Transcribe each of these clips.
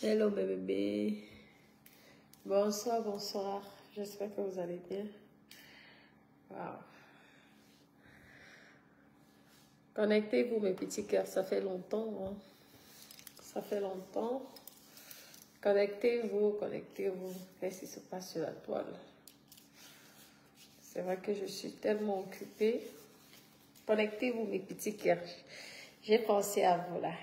Hello mes bébés. Bonsoir, bonsoir. J'espère que vous allez bien. Wow. Connectez-vous mes petits cœurs, ça fait longtemps. Hein. Ça fait longtemps. Connectez-vous, connectez-vous. Qu'est-ce qui se passe sur la toile? C'est vrai que je suis tellement occupée. Connectez-vous mes petits cœurs. J'ai pensé à vous là.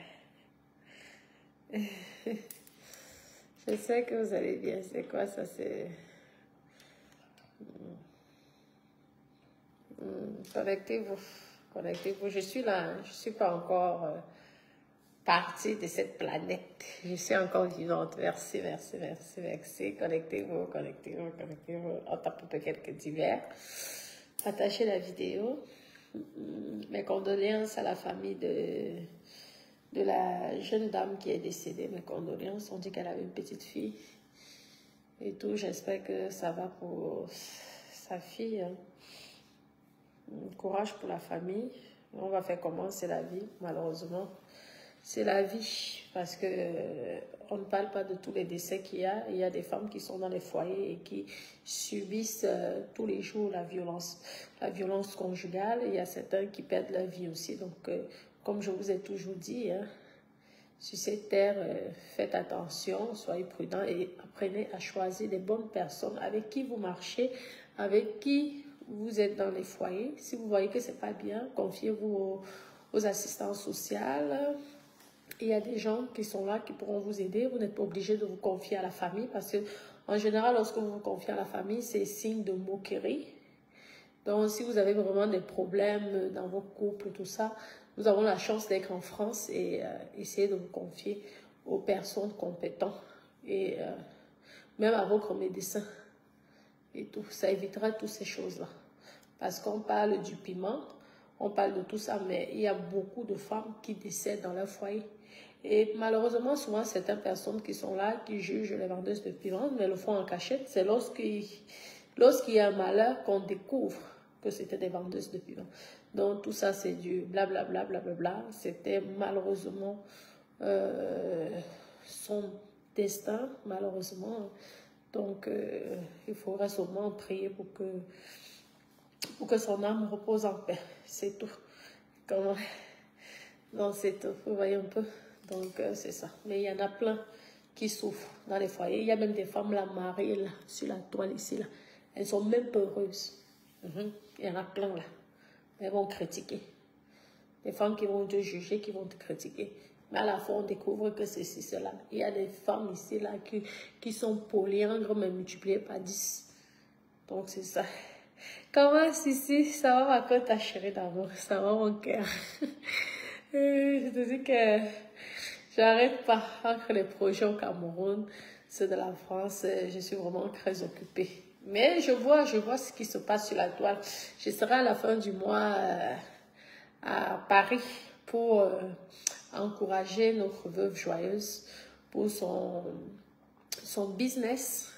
Je sais que vous allez bien. C'est quoi ça? C'est... Connectez-vous. Connectez-vous. Je suis là. Je ne suis pas encore partie de cette planète. Je suis encore vivante. Merci, merci, merci, merci. Connectez-vous, connectez-vous, connectez-vous. On tape quelques divers. Partagez la vidéo. Mes condoléances à la famille de la jeune dame qui est décédée. Mes condoléances. On dit qu'elle avait une petite fille. Et tout. J'espère que ça va pour sa fille. Hein. Courage pour la famille. On va faire comment? C'est la vie, malheureusement. C'est la vie, parce que on ne parle pas de tous les décès qu'il y a. Il y a des femmes qui sont dans les foyers et qui subissent tous les jours la violence conjugale. Il y a certains qui perdent leur vie aussi. Donc, comme je vous ai toujours dit, hein, sur cette terre, faites attention, soyez prudents et apprenez à choisir les bonnes personnes avec qui vous marchez, avec qui vous êtes dans les foyers. Si vous voyez que c'est pas bien, confiez-vous aux assistants sociaux. Il y a des gens qui sont là, qui pourront vous aider. Vous n'êtes pas obligé de vous confier à la famille parce que, en général, lorsque vous vous confiez à la famille, c'est signe de moquerie. Donc, si vous avez vraiment des problèmes dans vos couples, tout ça, nous avons la chance d'être en France et essayer de vous confier aux personnes compétentes et même à votre médecin et tout. Ça évitera toutes ces choses-là. Parce qu'on parle du piment, on parle de tout ça, mais il y a beaucoup de femmes qui décèdent dans leur foyer. Et malheureusement, souvent, certaines personnes qui sont là, qui jugent les vendeuses de piment, mais le font en cachette, c'est lorsqu'il y a un malheur qu'on découvre que c'était des vendeuses de piment. Donc, tout ça, c'est du blablabla, blablabla. C'était malheureusement son destin, malheureusement. Donc, il faudra sûrement prier pour que son âme repose en paix. C'est tout. Comment? Non, c'est tout. Vous voyez un peu? Donc, c'est ça. Mais il y en a plein qui souffrent dans les foyers. Il y a même des femmes là, mariées là, sur la toile ici, là. Elles sont même pas heureuses. Il y en a plein là. Elles vont critiquer. Des femmes qui vont te juger, qui vont te critiquer. Mais à la fin, on découvre que c'est cela. Il y a des femmes ici là qui sont polyandres, mais multipliées par 10. Donc, c'est ça. Comment, Sissi, ça va ma côte ta chérie d'amour, ça va mon cœur. Je te dis que j'arrête pas entre les projets au Cameroun, ceux de la France, je suis vraiment très occupée. Mais je vois ce qui se passe sur la toile. Je serai à la fin du mois à Paris pour encourager notre veuve joyeuse pour son business.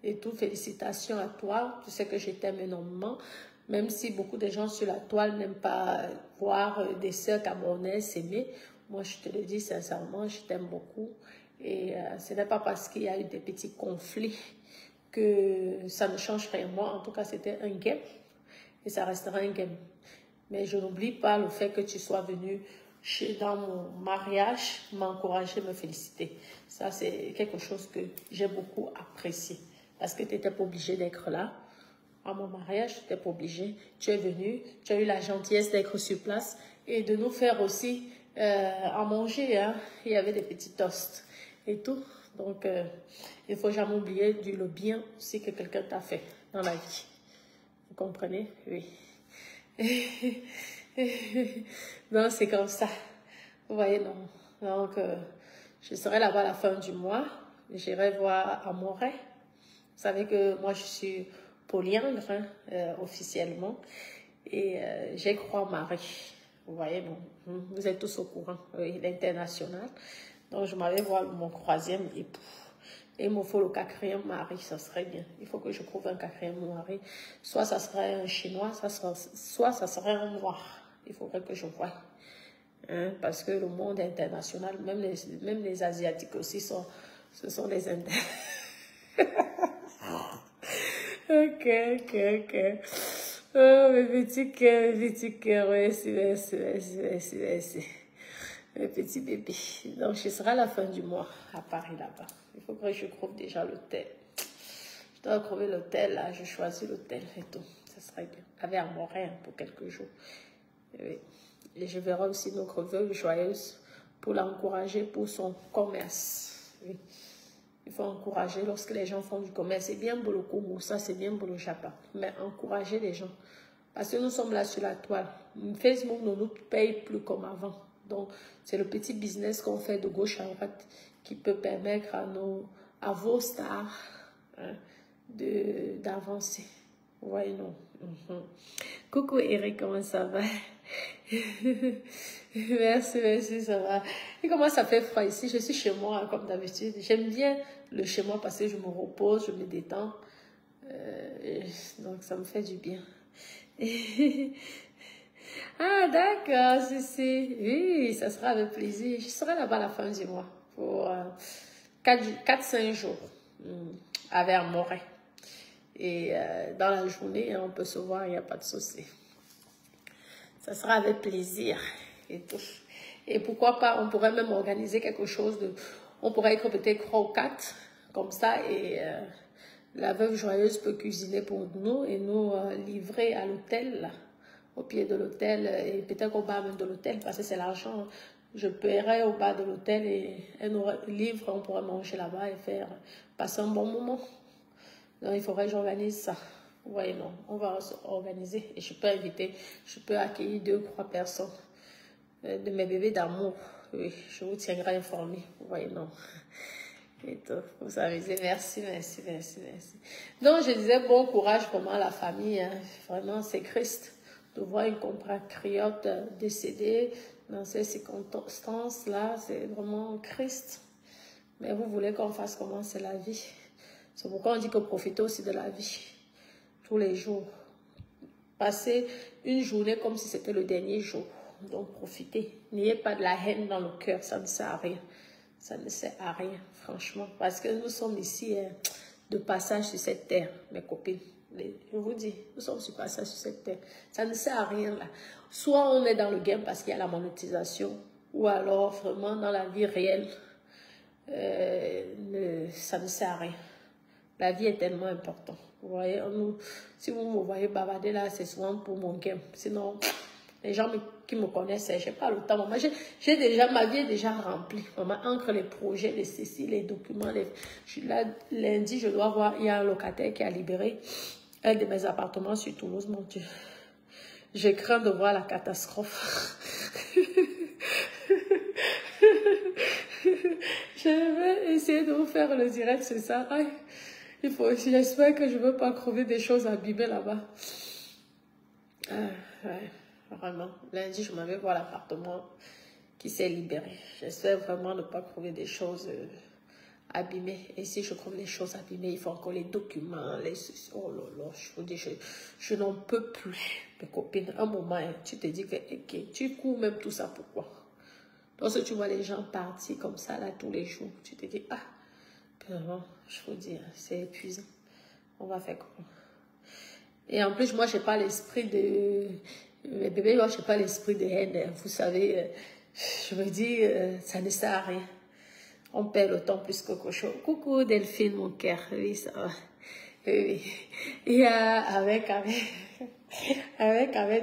Et tout, félicitations à toi. Tu sais que je t'aime énormément. Même si beaucoup de gens sur la toile n'aiment pas voir des sœurs camerounaises s'aimer. Moi, je te le dis sincèrement, je t'aime beaucoup. Et ce n'est pas parce qu'il y a eu des petits conflits que ça ne change rien. Moi, en tout cas, c'était un game. Et ça restera un game. Mais je n'oublie pas le fait que tu sois venu dans mon mariage, m'encourager, me féliciter. Ça, c'est quelque chose que j'ai beaucoup apprécié. Parce que tu n'étais pas obligé d'être là. À mon mariage, tu n'étais pas obligé. Tu es venu, tu as eu la gentillesse d'être sur place et de nous faire aussi à manger. Hein. Il y avait des petits toasts et tout. Donc, il ne faut jamais oublier le bien aussi que quelqu'un t'a fait dans la vie. Vous comprenez? Oui. Non, c'est comme ça. Vous voyez, non. Donc, je serai là-bas à la fin du mois. J'irai voir Amoré. Vous savez que moi, je suis polyandre, hein, officiellement. Et j'ai croix Marie. Vous voyez, bon, vous êtes tous au courant. Oui, l'international. Donc, je m'avais voir mon troisième époux. Et il me faut le quatrième mari, ça serait bien. Il faut que je trouve un quatrième mari. Soit ça serait un chinois, soit ça serait un noir. Il faudrait que je voie. Hein, parce que le monde international, même les asiatiques aussi sont Ce sont les Indiens. Ok. Oh, mes petits cœurs, merci. Mes petits bébés. Donc, ce sera la fin du mois à Paris, là-bas. Il faut que je trouve déjà l'hôtel. Je dois trouver l'hôtel, là. Je choisis l'hôtel et tout. Ça serait bien. Avec Armorin pour quelques jours. Oui. Et je verrai aussi notre veuve joyeuse pour l'encourager pour son commerce. Oui. Il faut encourager lorsque les gens font du commerce. C'est bien pour le Congo, ça c'est bien pour le Japon. Mais encourager les gens. Parce que nous sommes là sur la toile. Facebook ne nous paye plus comme avant. Donc, c'est le petit business qu'on fait de gauche à droite qui peut permettre à vos stars hein, d'avancer. Ouais, non. Coucou Eric, comment ça va? Merci, ça va. Et comment ça fait froid ici? Je suis chez moi, comme d'habitude. J'aime bien le chez moi parce que je me repose, je me détends. Donc, ça me fait du bien. Ah, d'accord, si. Oui, ça sera avec plaisir. Je serai là-bas à la fin du mois pour 4-5 jours à Vermorin. Et dans la journée, on peut se voir, il n'y a pas de souci. Ça sera avec plaisir et tout. Et pourquoi pas, on pourrait même organiser quelque chose de... On pourrait être peut-être 3 ou 4, comme ça, et la veuve joyeuse peut cuisiner pour nous et nous livrer à l'hôtel, au pied de l'hôtel, et peut-être au bas même de l'hôtel, parce que c'est l'argent. Je paierai au bas de l'hôtel et elle nous livre, on pourrait manger là-bas et passer un bon moment. Donc, il faudrait que j'organise ça. Oui, non, on va organiser et je peux accueillir 2 ou 3 personnes de mes bébés d'amour. Oui, je vous tiendrai informé. Oui, non. Et tout, vous amusez. Merci. Donc, je disais bon courage vraiment à la famille. Hein. Vraiment, c'est Christ de voir une compatriote décédée dans ces circonstances-là. C'est vraiment Christ. Mais vous voulez qu'on fasse comment? C'est la vie. C'est pourquoi on dit que profitez aussi de la vie. Tous les jours. Passez une journée comme si c'était le dernier jour. Donc profitez. N'ayez pas de la haine dans le cœur. Ça ne sert à rien. Ça ne sert à rien, franchement. Parce que nous sommes ici de passage sur cette terre, mes copines. Je vous dis, nous sommes sur passage sur cette terre. Ça ne sert à rien là. Soit on est dans le game parce qu'il y a la monétisation, ou alors vraiment dans la vie réelle, ça ne sert à rien. La vie est tellement importante. Vous voyez, si vous me voyez bavarder là, c'est souvent pour mon game. Sinon, les gens qui me connaissent, je n'ai pas le temps. Maman, ma vie est déjà remplie. Maman, entre les projets, les ceci, les documents, là, lundi, je dois voir, il y a un locataire qui a libéré un de mes appartements sur Toulouse, mon Dieu. Je crains de voir la catastrophe. Je vais essayer de vous faire le direct, c'est ça. Aïe. J'espère que je ne veux pas crever des choses abîmées là-bas. Ouais, vraiment. Lundi, je m'avais voir l'appartement qui s'est libéré. J'espère vraiment ne pas crever des choses abîmées. Et si je trouve les choses abîmées, il faut encore les documents, oh là là, je vous dis, je n'en peux plus. Mes copines, un moment, tu te dis que tu cours même tout ça, pourquoi? Lorsque tu vois les gens partir comme ça, là, tous les jours, tu te dis, vraiment, je vous dis, c'est épuisant. On va faire comment? Et en plus, moi, je n'ai pas l'esprit de... Mes bébés, moi, je n'ai pas l'esprit de haine. Vous savez, je me dis, ça ne sert à rien. On perd le temps plus que quelque chose. Coucou Delphine, mon cœur. Oui, ça va. Oui. Et avec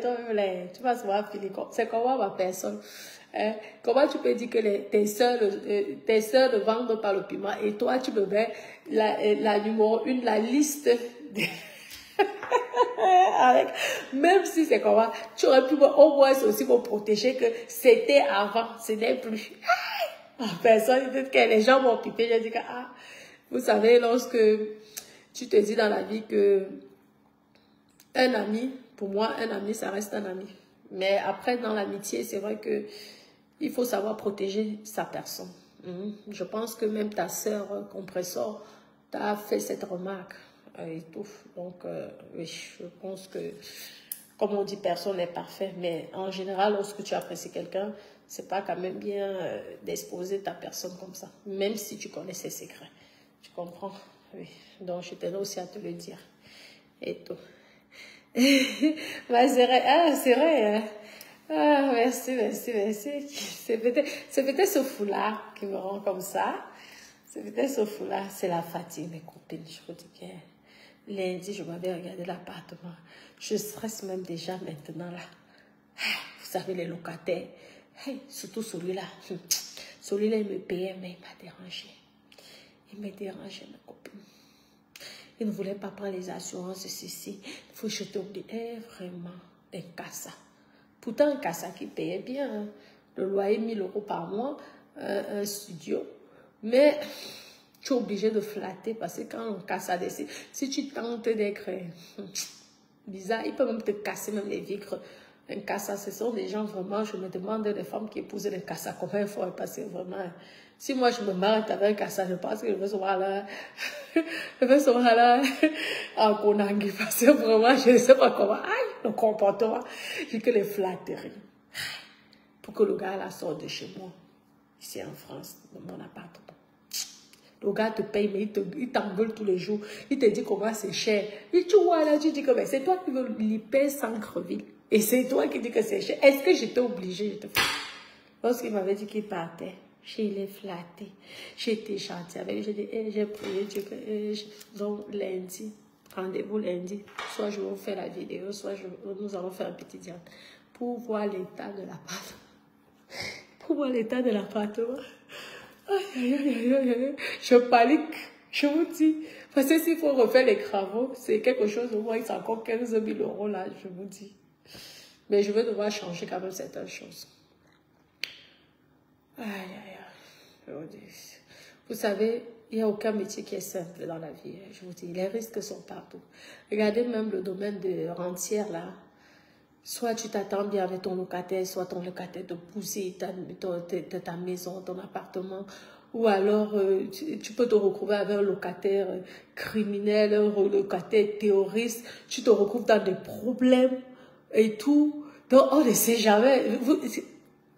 toi-même, tu vas se voir finir. C'est comment ma personne? Comment tu peux dire que tes soeurs ne vendent pas le piment et toi, tu me mets la numéro 1, la liste même si c'est comment, tu aurais pu au moins aussi me protéger que c'était avant, ce n'est plus. Personne, peut-être que les gens m'ont pipé, j'ai dit que, vous savez, lorsque tu te dis dans la vie que un ami, pour moi, un ami, ça reste un ami. Mais après, dans l'amitié, c'est vrai que il faut savoir protéger sa personne. Je pense que même ta sœur compresseur t'a fait cette remarque et tout. Donc, oui, je pense que, comme on dit, personne n'est parfait. Mais en général, lorsque tu apprécies quelqu'un, C'est pas quand même bien d'exposer ta personne comme ça, même si tu connais ses secrets. Tu comprends? Oui. Donc, je tenais aussi à te le dire. Et tout. Bah, c'est vrai, hein? Ah, merci. C'est peut-être ce foulard qui me rend comme ça. C'est peut-être ce foulard. C'est la fatigue, mes copines. Je vous dis que lundi, je m'avais regardé l'appartement. Je stresse même déjà maintenant, là. Vous savez, les locataires. Hey, surtout celui-là. Celui-là, il me payait, mais il m'a dérangé. Il m'a dérangé, mes copines. Il ne voulait pas prendre les assurances, ceci. Il faut jeter au bout. Vraiment, un cassa. Pourtant, un cassa qui payait bien. Hein. Le loyer, 1 000 € par mois, un studio. Mais tu es obligé de flatter parce que quand on casse décide, si tu tentes d'être bizarre, il peut même te casser même les vitres. Un cassa, ce sont des gens vraiment, je me demande des femmes qui épousent des cassa, comment il faut passer vraiment. Si moi je me marie avec un cassa, je pense que je vais se voir là, en Konangi, parce que vraiment, je ne sais pas comment, aïe, le comportement, j'ai que les flatteries. Pour que le gars là sorte de chez moi, ici en France, dans mon appartement. Le gars te paye, mais il t'engueule tous les jours. Il te dit comment c'est cher. Et tu vois là, tu dis que c'est toi qui veux lui payer Centre-Ville. Et c'est toi qui dis que c'est cher. Est-ce que j'étais obligée? Lorsqu'il m'avait dit qu'il partait, je l'ai flatté. J'étais gentille avec lui. J'ai dit, j'ai prié Dieu que donc lundi, rendez-vous lundi. Soit je vais vous faire la vidéo, soit nous allons faire un petit dialogue pour voir l'état de l'appartement. Pour voir l'état de l'appartement. Je panique, je vous dis. Parce que s'il faut refaire les travaux, c'est quelque chose, au moins, c'est encore 15 000 € là, je vous dis. Mais je vais devoir changer quand même certaines choses. Aïe, aïe, aïe. Je vous dis. Vous savez, il n'y a aucun métier qui est simple dans la vie. Je vous dis, les risques sont partout. Regardez même le domaine de rentière là. Soit tu t'attends bien avec ton locataire, soit ton locataire te pousse de ta maison, ton appartement. Ou alors, tu peux te retrouver avec un locataire criminel, un locataire terroriste. Tu te retrouves dans des problèmes et tout. Donc, on ne sait jamais.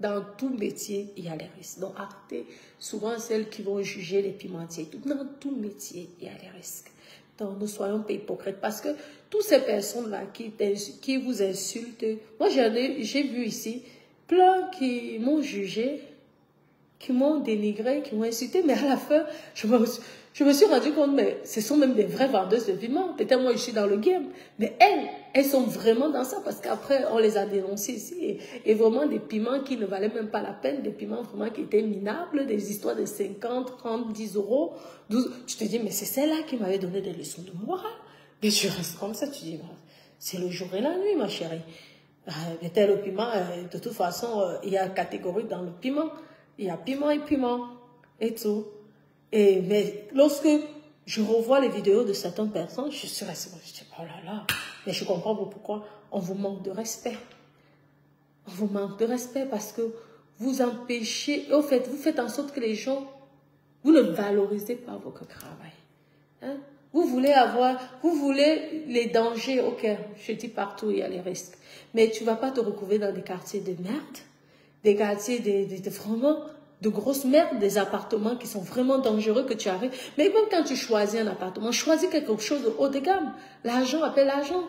Dans tout métier, il y a les risques. Donc, arrêtez souvent celles qui vont juger les pimentiers. Dans tout métier, il y a les risques. Donc, ne soyons pas hypocrites. Parce que toutes ces personnes-là qui vous insultent, moi, j'ai vu ici plein qui m'ont jugé, qui m'ont dénigré, qui m'ont insulté, mais à la fin, je me suis rendu compte, mais ce sont même des vraies vendeuses de piments. Peut-être moi, je suis dans le game, mais elles sont vraiment dans ça, parce qu'après, on les a dénoncées ici, et vraiment des piments qui ne valaient même pas la peine, des piments vraiment qui étaient minables, des histoires de 50, 30, 10 €, 12. Tu te dis, mais c'est celle-là qui m'avait donné des leçons de morale. Mais tu restes comme ça, tu dis, c'est le jour et la nuit, ma chérie. Mais le piment, de toute façon, il y a catégorie dans le piment. Il y a piment et tout. Mais lorsque je revois les vidéos de certaines personnes, je suis restée, je dis, oh là là, mais je comprends pourquoi on vous manque de respect. On vous manque de respect parce que vous empêchez, au fait, vous faites en sorte que les gens, vous ne valorisez pas votre travail. Hein? Vous voulez les dangers, ok, je dis partout, il y a les risques. Mais tu ne vas pas te retrouver dans des quartiers de merde, des quartiers vraiment de grosses merdes, des appartements qui sont vraiment dangereux que tu arrives. Mais même quand tu choisis un appartement, choisis quelque chose de haut de gamme. L'argent appelle l'argent.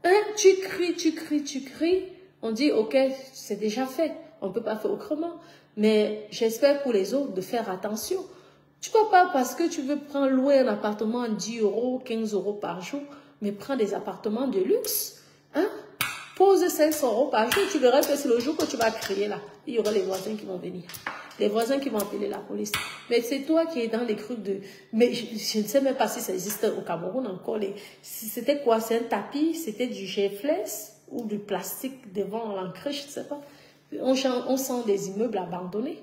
Hein? Tu cries. On dit, ok, c'est déjà fait. On ne peut pas faire autrement. Mais j'espère pour les autres de faire attention. Tu ne peux pas, parce que tu veux prendre louer un appartement à 10 €, 15 € par jour, mais prends des appartements de luxe. Hein? Pose 500 € par jour, tu verras que c'est le jour que tu vas crier là. Il y aura les voisins qui vont venir. Les voisins qui vont appeler la police. Mais c'est toi qui es dans les trucs de... Mais je ne sais même pas si ça existe au Cameroun encore. C'était quoi? C'est un tapis? C'était du G-Flex ou du plastique devant l'ancré? Je ne sais pas. On sent des immeubles abandonnés.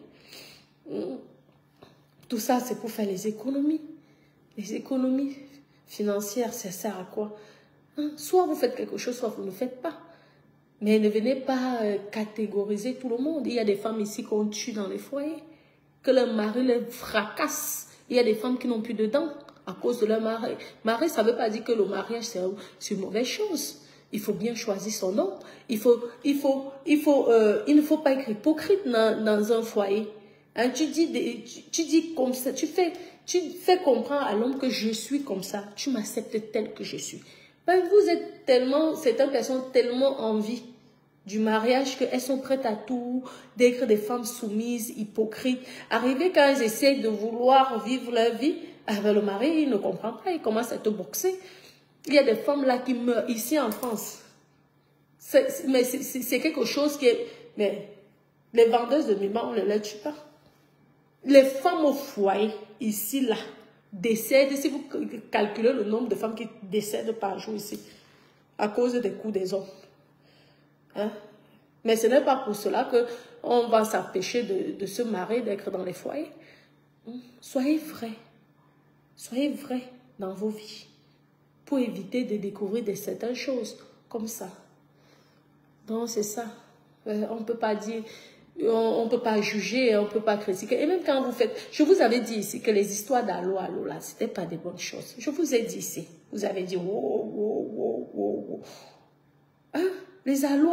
Tout ça, c'est pour faire les économies. Les économies financières, ça sert à quoi? Hein? Soit vous faites quelque chose, soit vous ne faites pas. Mais ne venez pas catégoriser tout le monde. Il y a des femmes ici qu'on tue dans les foyers, que leur mari les fracasse. Il y a des femmes qui n'ont plus de dents à cause de leur mari. Mari, ça ne veut pas dire que le mariage, c'est une mauvaise chose. Il faut bien choisir son nom. Il ne faut pas être hypocrite dans un foyer. Hein, tu dis comme ça, tu fais comprendre à l'homme que je suis comme ça. Tu m'acceptes tel que je suis. Ben, vous êtes tellement, certaines personnes tellement en vie du mariage qu'elles sont prêtes à tout, d'être des femmes soumises, hypocrites. Arrivé quand elles essaient de vouloir vivre leur vie, avec le mari, il ne comprend pas, il commence à te boxer. Il y a des femmes là qui meurent ici en France. Mais c'est quelque chose qui est... Mais les vendeuses de Miman, on ne les tue pas. Les femmes au foyer, ici, là, décèdent. Si vous calculez le nombre de femmes qui décèdent par jour ici, à cause des coups des hommes. Hein? Mais ce n'est pas pour cela qu'on va s'empêcher de se marier, d'être dans les foyers. Soyez vrais. Soyez vrais dans vos vies. Pour éviter de découvrir certaines choses comme ça. Donc, c'est ça. On ne peut pas dire, on ne peut pas juger, on ne peut pas critiquer. Et même quand vous faites... Je vous avais dit ici que les histoires d'allô, là, ce n'était pas des bonnes choses. Je vous ai dit ici. Vous avez dit, wow. Hein? Les allô.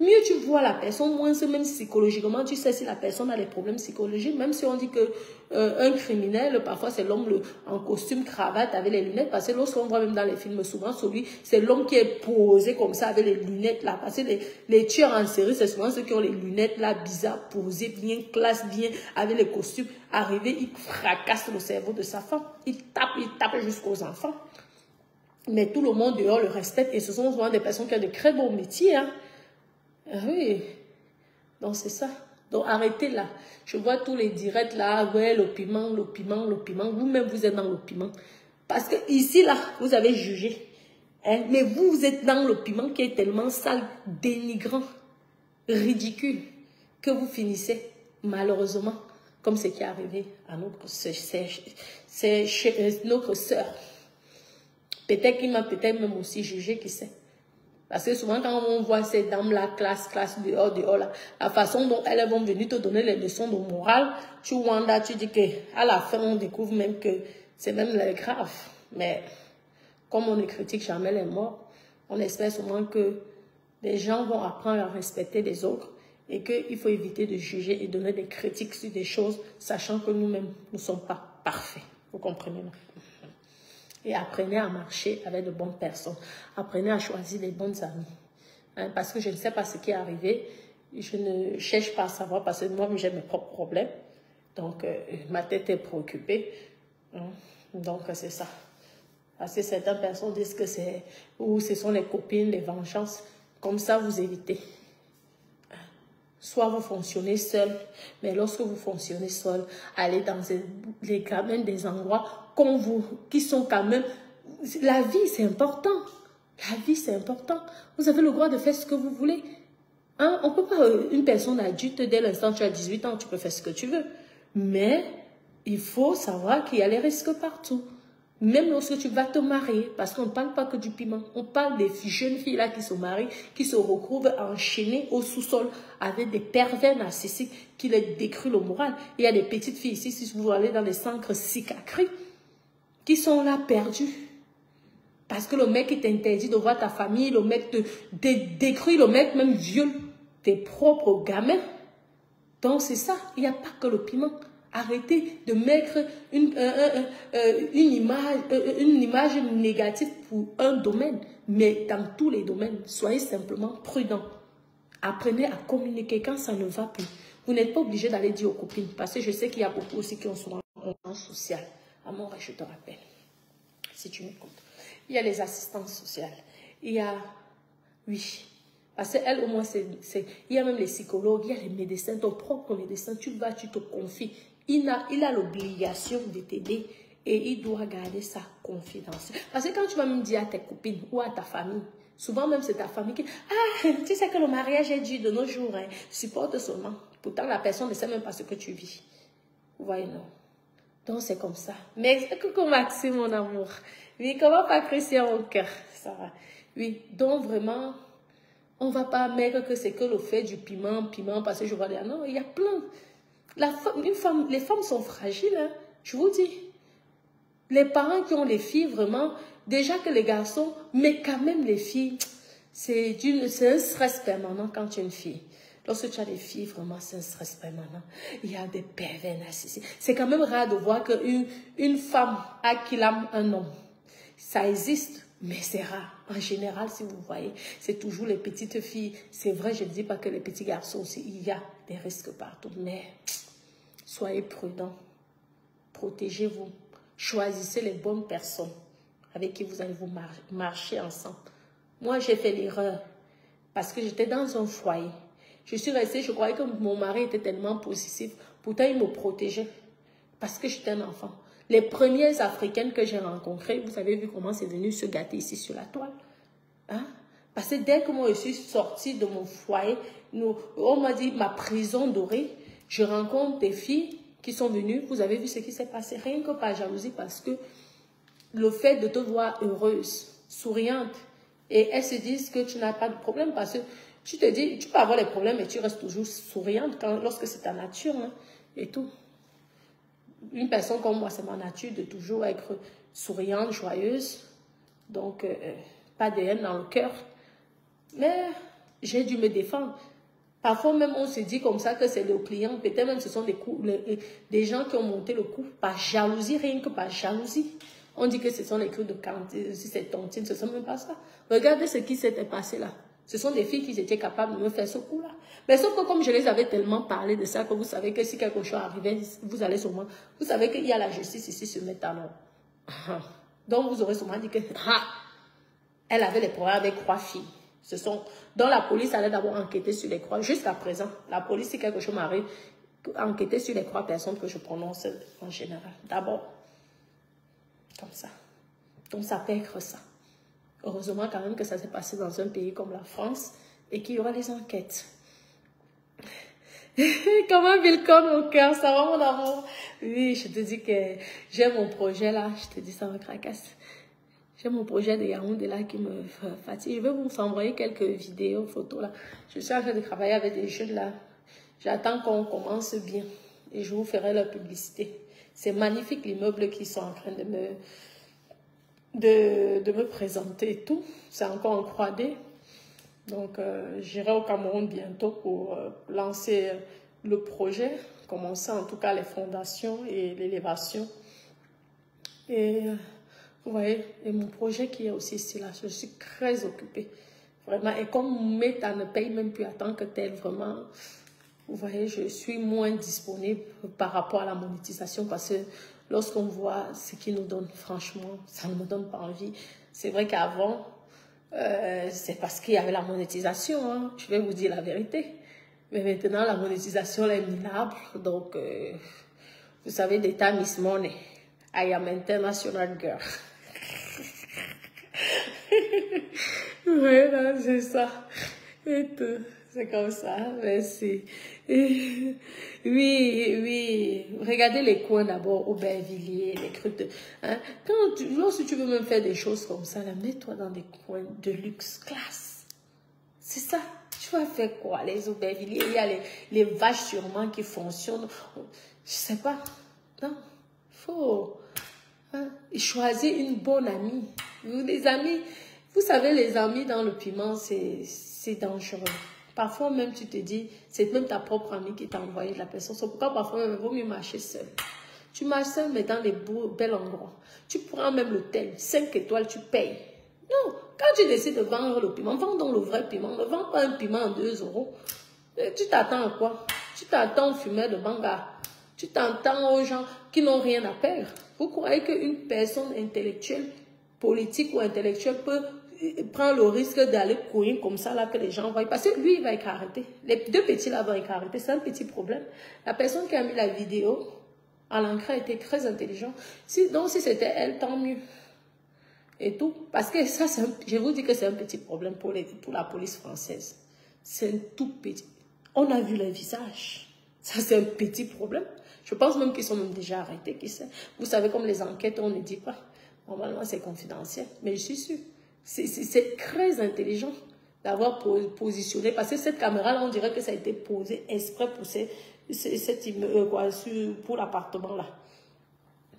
Mieux tu vois la personne, moins même psychologiquement, tu sais si la personne a des problèmes psychologiques. Même si on dit que un criminel, parfois c'est l'homme en costume, cravate, avec les lunettes. Parce que lorsqu'on voit même dans les films, souvent c'est l'homme qui est posé comme ça avec les lunettes là. Parce que les tueurs en série, c'est souvent ceux qui ont les lunettes là, bizarres, posées, bien classe, bien, avec les costumes. Arrivés, ils fracassent le cerveau de sa femme. Ils tapent jusqu'aux enfants. Mais tout le monde dehors le respecte. Et ce sont souvent des personnes qui ont de très beaux métiers, hein. Ah oui, donc c'est ça. Donc arrêtez là. Je vois tous les directs là, ouais, le piment. Vous-même, vous êtes dans le piment. Parce que ici, là, vous avez jugé. Hein? Mais vous êtes dans le piment qui est tellement sale, dénigrant, ridicule, que vous finissez, malheureusement, comme ce qui est arrivé à notre sœur. Peut-être qu'il m'a peut-être même aussi jugé, qui sait. Parce que souvent, quand on voit ces dames-là, classe, dehors, là, la façon dont elles vont venir te donner les leçons de morale, tu dis qu'à la fin, on découvre même que c'est même grave. Mais comme on ne critique jamais les morts, on espère souvent que les gens vont apprendre à respecter les autres et qu'il faut éviter de juger et donner des critiques sur des choses, sachant que nous-mêmes, nous ne sommes pas parfaits. Vous comprenez, non? Et apprenez à marcher avec de bonnes personnes. Apprenez à choisir les bonnes amies. Hein, parce que je ne sais pas ce qui est arrivé. Je ne cherche pas à savoir parce que moi-même j'ai mes propres problèmes. Donc, ma tête est préoccupée. Hein, donc, c'est ça. Parce que certaines personnes disent que ou ce sont les copines, les vengeances. Comme ça, vous évitez. Soit vous fonctionnez seul, mais lorsque vous fonctionnez seul, allez dans des endroits qui sont quand même... La vie, c'est important. La vie, c'est important. Vous avez le droit de faire ce que vous voulez. Hein? On ne peut pas... Une personne adulte, dès l'instant où tu as 18 ans, tu peux faire ce que tu veux. Mais il faut savoir qu'il y a les risques partout. Même lorsque tu vas te marier, parce qu'on ne parle pas que du piment, on parle des jeunes filles là qui se marient, qui se retrouvent enchaînées au sous-sol avec des pervers narcissiques qui les détruisent le moral. Il y a des petites filles ici, si vous allez dans les centres psychiatriques, qui sont là perdues. Parce que le mec il t'interdit de voir ta famille, le mec te détruit, le mec même viole tes propres gamins. Donc c'est ça, il n'y a pas que le piment. Arrêtez de mettre une image négative pour un domaine, mais dans tous les domaines, soyez simplement prudents. Apprenez à communiquer quand ça ne va plus. Vous n'êtes pas obligé d'aller dire aux copines, parce que je sais qu'il y a beaucoup aussi qui ont souvent un plan social. Amour, je te rappelle, si tu m'écoutes. Il y a les assistantes sociales. Il y a, oui, parce qu'elle, au moins, il y a même les psychologues, il y a les médecins, ton propre médecin, tu vas, tu te confies. Il a l'obligation de t'aider et il doit garder sa confidence. Parce que quand tu vas même dire à tes copines ou à ta famille, souvent même c'est ta famille qui... Ah, tu sais que le mariage est dur de nos jours, hein. Supporte seulement. Pourtant, la personne ne sait même pas ce que tu vis. Vous voyez, non? Donc, c'est comme ça. Mais coucou Maxime, mon amour. Oui, comment pas Christian au cœur? Ça va. Oui, donc vraiment... On ne va pas mettre que c'est que le fait du piment, parce que je vois dire, non, il y a plein. Les femmes sont fragiles, hein, je vous dis. Les parents qui ont les filles, vraiment, déjà que les garçons, mais quand même les filles, c'est un stress permanent quand tu es une fille. Lorsque tu as des filles, vraiment, c'est un stress permanent. Il y a des pervers narcissiques. C'est quand même rare de voir qu'une femme a qu'il aime un homme. Ça existe, mais c'est rare. En général, si vous voyez, c'est toujours les petites filles. C'est vrai, je ne dis pas que les petits garçons aussi, il y a des risques partout. Mais soyez prudents. Protégez-vous. Choisissez les bonnes personnes avec qui vous allez vous marcher ensemble. Moi, j'ai fait l'erreur parce que j'étais dans un foyer. Je suis restée, je croyais que mon mari était tellement possessif. Pourtant, il me protégeait parce que j'étais un enfant. Les premières Africaines que j'ai rencontrées, vous avez vu comment c'est venu se gâter ici sur la toile. Hein? Parce que dès que moi je suis sortie de mon foyer, on m'a dit ma prison dorée, je rencontre des filles qui sont venues. Vous avez vu ce qui s'est passé, rien que par jalousie, parce que le fait de te voir heureuse, souriante, et elles se disent que tu n'as pas de problème parce que tu te dis, tu peux avoir des problèmes et tu restes toujours souriante lorsque c'est ta nature, hein, et tout. Une personne comme moi, c'est ma nature de toujours être souriante, joyeuse, donc pas de haine dans le cœur. Mais j'ai dû me défendre. Parfois même on se dit comme ça que c'est le client, peut-être même ce sont des gens qui ont monté le coup par jalousie, rien que par jalousie. On dit que ce sont les coups de cantine, si c'est tontine, ce ne sont même pas ça. Regardez ce qui s'était passé là. Ce sont des filles qui étaient capables de me faire ce coup-là. Mais sauf que comme je les avais tellement parlé de ça, que vous savez que si quelque chose arrivait, vous allez sûrement... Vous savez qu'il y a la justice ici sur mes talons. Donc vous aurez sûrement dit que... elle avait des problèmes avec 3 filles. Donc la police allait d'abord enquêter sur les 3. Jusqu'à présent, la police, si quelque chose m'arrive, enquêter sur les 3 personnes que je prononce en général. D'abord, comme ça. Donc ça peut être ça. Heureusement quand même que ça s'est passé dans un pays comme la France et qu'il y aura les enquêtes. Comme un vilcon au cœur, ça va mon amour? Oui, je te dis que j'ai mon projet là, je te dis ça me tracasse. J'ai mon projet de Yaoundé là qui me fatigue. Je vais vous envoyer quelques vidéos, photos là. Je suis en train de travailler avec des jeunes là. J'attends qu'on commence bien et je vous ferai la publicité. C'est magnifique l'immeuble qu'ils sont en train de me présenter et tout. C'est encore en 3D. Donc, j'irai au Cameroun bientôt pour lancer le projet, commencer en tout cas les fondations et l'élévation. Et vous voyez, et mon projet qui est aussi ici là, je suis très occupée. Vraiment, et comme Meta ne paye même plus à tant que tel, vraiment, vous voyez, je suis moins disponible par rapport à la monétisation parce que lorsqu'on voit ce qu'ils nous donnent, franchement, ça ne me donne pas envie. C'est vrai qu'avant, c'est parce qu'il y avait la monétisation, hein, je vais vous dire la vérité. Mais maintenant, la monétisation est minable. Donc, vous savez, d'état Miss Money, I am international girl. Voilà, c'est ça. Et tout. C'est comme ça, merci. Oui, oui. Regardez les coins d'abord, Aubervilliers, les trucs de... Hein? Lorsque tu veux même faire des choses comme ça, mets-toi dans des coins de luxe classe. C'est ça. Tu vas faire quoi? Les Aubervilliers, il y a les vaches sûrement qui fonctionnent. Je sais pas. Non, faut choisir une bonne amie. Les amis, vous savez, les amis dans le piment, c'est dangereux. Parfois même, tu te dis, c'est même ta propre amie qui t'a envoyé de la personne. C'est pourquoi parfois même, il vaut mieux marcher seul. Tu marches seul, mais dans les bels endroits. Tu prends même l'hôtel, 5 étoiles, tu payes. Non, quand tu décides de vendre le piment, vends donc le vrai piment. Ne vends pas un piment à 2 €. Tu t'attends à quoi? Tu t'attends aux fumeurs de banga. Tu t'attends aux gens qui n'ont rien à perdre. Vous croyez qu'une personne intellectuelle, politique ou intellectuelle peut prendre le risque d'aller courir comme ça là que les gens voient? Parce que lui, il va être arrêté. Les 2 petits là vont être arrêtés. C'est un petit problème. La personne qui a mis la vidéo à l'encre était très intelligente. Donc, si c'était elle, tant mieux. Et tout. Parce que ça, je vous dis que c'est un petit problème pour la police française. C'est un tout petit. On a vu les visages. Ça, c'est un petit problème. Je pense même qu'ils sont même déjà arrêtés. Qui sait? Vous savez, comme les enquêtes, on ne dit pas. Normalement, c'est confidentiel. Mais je suis sûre. C'est très intelligent d'avoir positionné. Parce que cette caméra-là, on dirait que ça a été posé exprès pour l'appartement-là.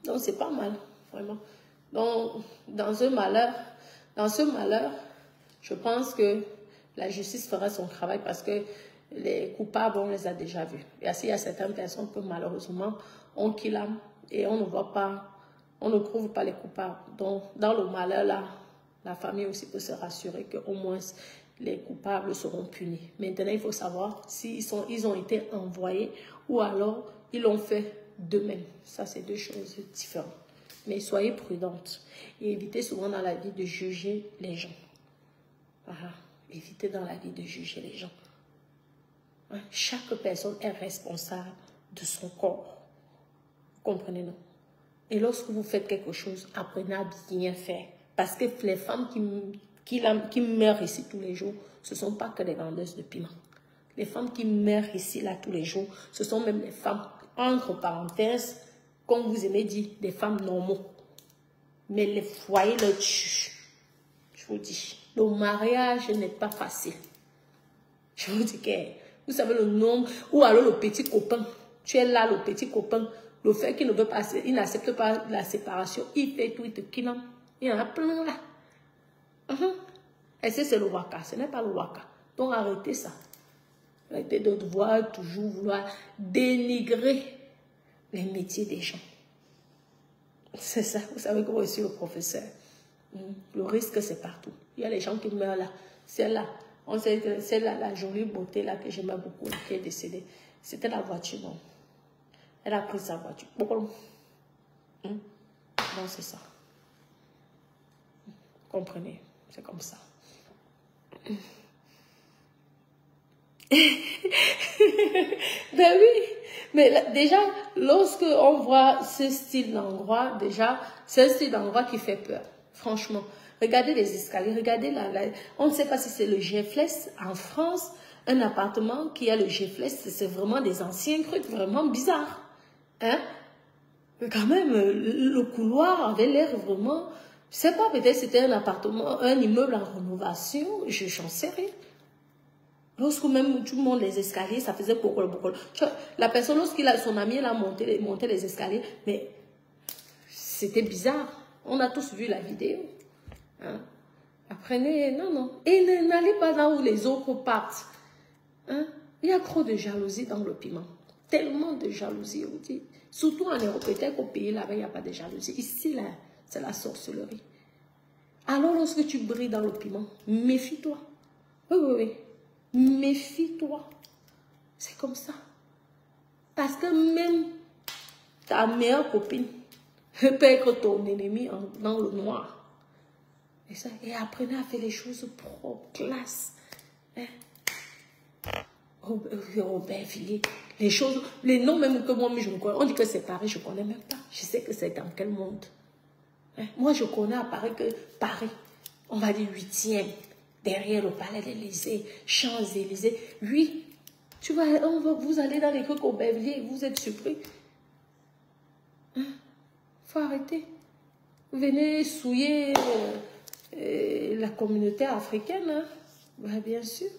Donc, c'est pas mal. Vraiment. Donc, dans ce malheur, je pense que la justice fera son travail parce que les coupables, on les a déjà vus. Et ainsi, il y a certaines personnes que malheureusement, on killame et on ne voit pas, on ne trouve pas les coupables. Donc, dans le malheur, là, la famille aussi peut se rassurer qu'au moins les coupables seront punis. Maintenant, il faut savoir s'ils ont été envoyés ou alors ils l'ont fait d'eux-mêmes. Ça, c'est deux choses différentes. Mais soyez prudentes et évitez souvent dans la vie de juger les gens. Voilà. Évitez dans la vie de juger les gens. Hein? Chaque personne est responsable de son corps. Vous comprenez, non? Et lorsque vous faites quelque chose, apprenez à bien faire. Parce que les femmes qui meurent ici tous les jours, ce ne sont pas que des vendeuses de piment. Les femmes qui meurent ici, là, tous les jours, ce sont même les femmes, entre parenthèses, comme vous aimez dire, des femmes normaux. Mais les foyers le tuent. Je vous dis, le mariage n'est pas facile. Je vous dis que, vous savez le nombre, ou alors le petit copain. Tu es là, le petit copain. Le fait qu'il ne veut pas, il n'accepte pas la séparation, il fait tout, il te quitte. Il y en a plein là. Et c'est le waka, ce n'est pas le waka. Donc arrêtez ça. Arrêtez de toujours vouloir dénigrer les métiers des gens. C'est ça, vous savez comment je suis le professeur. Le risque, c'est partout. Il y a les gens qui meurent là. Celle-là, on sait que c'est la jolie beauté là que j'aimais beaucoup, qui est décédée. C'était la voiture, non. Elle a pris sa voiture. Non, c'est ça. Vous comprenez? C'est comme ça. Ben oui, mais là, déjà, lorsque on voit ce style d'endroit, déjà, c'est un style d'endroit qui fait peur, franchement. Regardez les escaliers, regardez on ne sait pas si c'est le G-Flex en France, un appartement qui a le G-Flex, c'est vraiment des anciens trucs vraiment bizarres. Hein? Mais quand même, le couloir avait l'air vraiment, je sais pas, peut-être c'était un appartement, un immeuble en rénovation, j'en sais rien. Lorsque même tout le monde les escaliers, ça faisait beaucoup. La personne, son ami, elle a monté les escaliers, mais c'était bizarre. On a tous vu la vidéo. Hein? Apprenez, non. Et n'allez pas là où les autres partent. Hein? Il y a trop de jalousie dans le piment. Tellement de jalousie, on dit. Surtout en Europe, peut-être qu'au pays là-bas, il n'y a pas de jalousie. Ici, là, c'est la sorcellerie. Alors, lorsque tu brilles dans le piment, méfie-toi. Oui. Méfie-toi. C'est comme ça. Parce que même ta meilleure copine peut être ton ennemi dans le noir. Et apprenez à faire les choses propres, classe. Hein? Robert Villiers. Les choses, les noms même que moi, je ne connais. On dit que c'est Paris, je ne connais même pas. Je sais que c'est dans quel monde. Hein? Moi, je connais à Paris que Paris, on va dire 8e. Derrière le palais de l'Élysée, Champs-Élysées. Oui, vous allez dans les trucs au Bévlier, vous êtes surpris. Hein? Faut arrêter. Vous venez souiller la communauté africaine. Hein? Ben, bien sûr.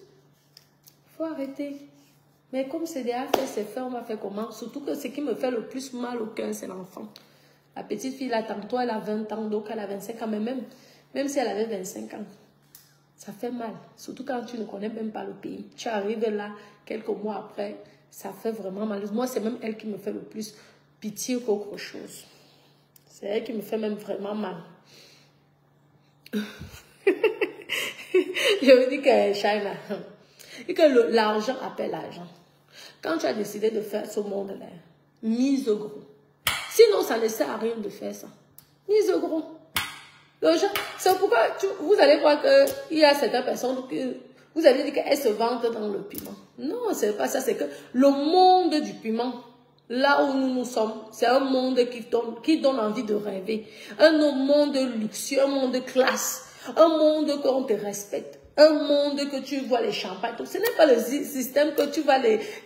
Faut arrêter. Mais comme c'est déjà fait, c'est fait, on va faire comment? Surtout que ce qui me fait le plus mal au cœur, c'est l'enfant. La petite fille, là, tantôt, elle a 20 ans, donc elle a 25 ans, mais même si elle avait 25 ans, ça fait mal, surtout quand tu ne connais même pas le pays. Tu arrives là, quelques mois après, ça fait vraiment mal. Moi, c'est même elle qui me fait le plus pitié qu'autre chose. C'est elle qui me fait même vraiment mal. Je vous dis que China, et que l'argent appelle l'argent. Quand tu as décidé de faire ce monde-là, mise gros. Sinon, ça ne sert à rien de faire ça. Mise gros. C'est pourquoi vous allez voir qu'il y a certaines personnes que vous allez dire qu'elles se vantent dans le piment. Non, c'est pas ça. C'est que le monde du piment, là où nous sommes, c'est un monde qui donne envie de rêver. Un monde luxueux, un monde classe. Un monde qu'on te respecte. Un monde que tu vois les champagnes. Ce n'est pas le système que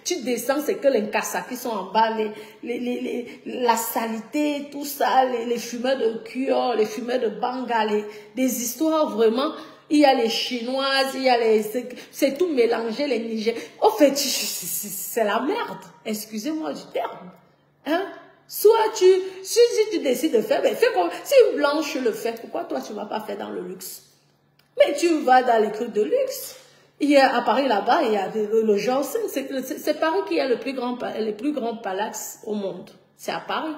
tu descends, c'est que les cassas qui sont en bas, la salité, tout ça, les fumeurs de cuir, les fumeurs de banga, des histoires vraiment. Il y a les Chinoises, il y a c'est tout mélangé, les Nigériens. En fait, c'est la merde. Excusez-moi du terme. Hein? Soit si tu décides de faire, ben fais comme si une blanche le fait, pourquoi toi tu ne vas pas faire dans le luxe? Mais tu vas dans les trucs de luxe. Il y a à Paris là-bas, il y a le genre, c'est Paris qui a les plus grands palaces au monde. C'est à Paris.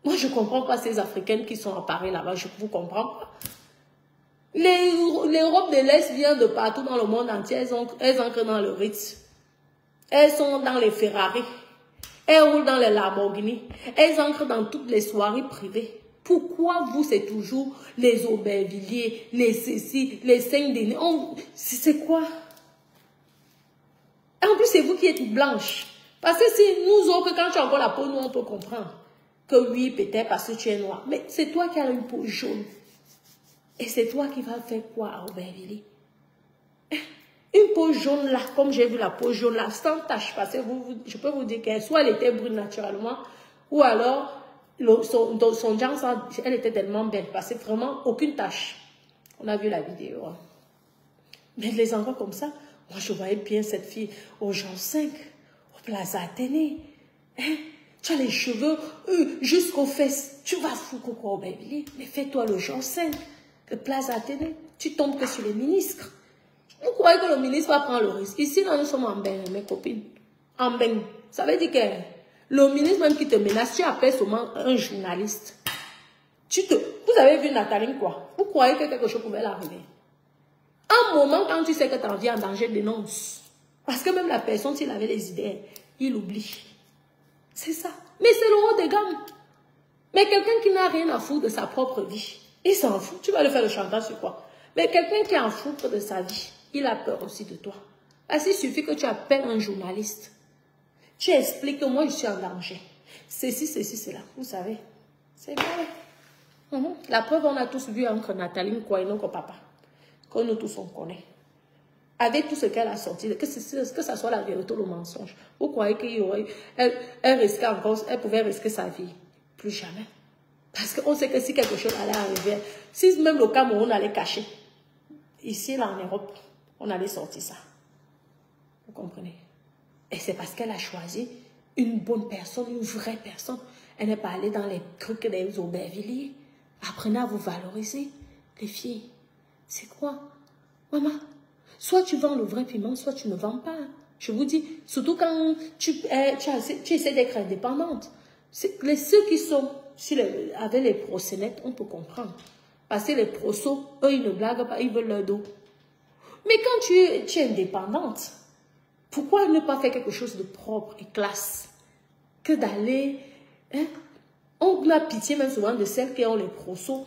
Moi, je ne comprends pas ces Africaines qui sont à Paris là-bas, je ne vous comprends pas. L'Europe de l'Est vient de partout dans le monde entier, elles entrent dans le Ritz. Elles sont dans les Ferrari. Elles roulent dans les Lamborghini. Elles entrent dans toutes les soirées privées. Pourquoi vous, c'est toujours les Aubervilliers, les Cécile, les Saint-Denis? C'est quoi? En plus, c'est vous qui êtes blanche. Parce que si nous autres, quand tu as encore la peau, nous, on peut comprendre que oui, peut-être parce que tu es noire. Mais c'est toi qui as une peau jaune. Et c'est toi qui vas faire quoi à Aubervilliers? Une peau jaune là, comme j'ai vu la peau jaune là, sans tache, parce que je peux vous dire qu'elle, soit elle était brune naturellement, ou alors son genre, elle était tellement belle, parce que vraiment aucune tache. On a vu la vidéo. Hein. Mais les enfants comme ça, moi je voyais bien cette fille au Jean 5, au Plaza Athénée. Hein? Tu as les cheveux jusqu'aux fesses. Tu vas foutre quoi au Aubervilliers? Mais fais-toi le Jean 5, le Plaza Athénée. Tu tombes que sur les ministres. Vous croyez que le ministre va prendre le risque? Ici, là, nous sommes en bain, mes copines. En bain. Ça veut dire que le ministre même qui te menace, tu appelles seulement un journaliste. Vous avez vu Nathalie quoi? Vous croyez que quelque chose pouvait l'arriver? Un moment, quand tu sais que ta vie est en danger, dénonce. Parce que même la personne, s'il avait les idées, il oublie. C'est ça. Mais c'est le haut de gamme. Mais quelqu'un qui n'a rien à foutre de sa propre vie, il s'en fout. Tu vas le faire le chantage sur quoi? Mais quelqu'un qui en fout de sa vie, il a peur aussi de toi. Parce qu'il suffit que tu appelles un journaliste. Tu expliques que moi, je suis en danger. Ceci, cela. Vous savez, c'est vrai. La preuve, on a tous vu entre Nathalie quoi et notre papa. Que nous tous, on connaît. Avec tout ce qu'elle a sorti, que ça soit la vérité ou le mensonge. Vous croyez qu'il y aurait... Elle risquait encore, elle pouvait risquer sa vie. Plus jamais. Parce qu'on sait que si quelque chose allait arriver, si même le Cameroun allait cacher, ici, là, en Europe, on allait sortir ça. Vous comprenez? Et c'est parce qu'elle a choisi une bonne personne, une vraie personne. Elle n'est pas allée dans les trucs des Aubervilliers. Apprenez à vous valoriser, les filles. C'est quoi? Maman, soit tu vends le vrai piment, soit tu ne vends pas. Je vous dis, surtout quand tu essaies d'être indépendante. Ceux qui sont avec les prosénètes, on peut comprendre. Parce que les prosos, eux, ils ne blaguent pas, ils veulent leur dos. Mais quand tu es indépendante, pourquoi ne pas faire quelque chose de propre et classe que d'aller... Hein? On a pitié même souvent de celles qui ont les prosos,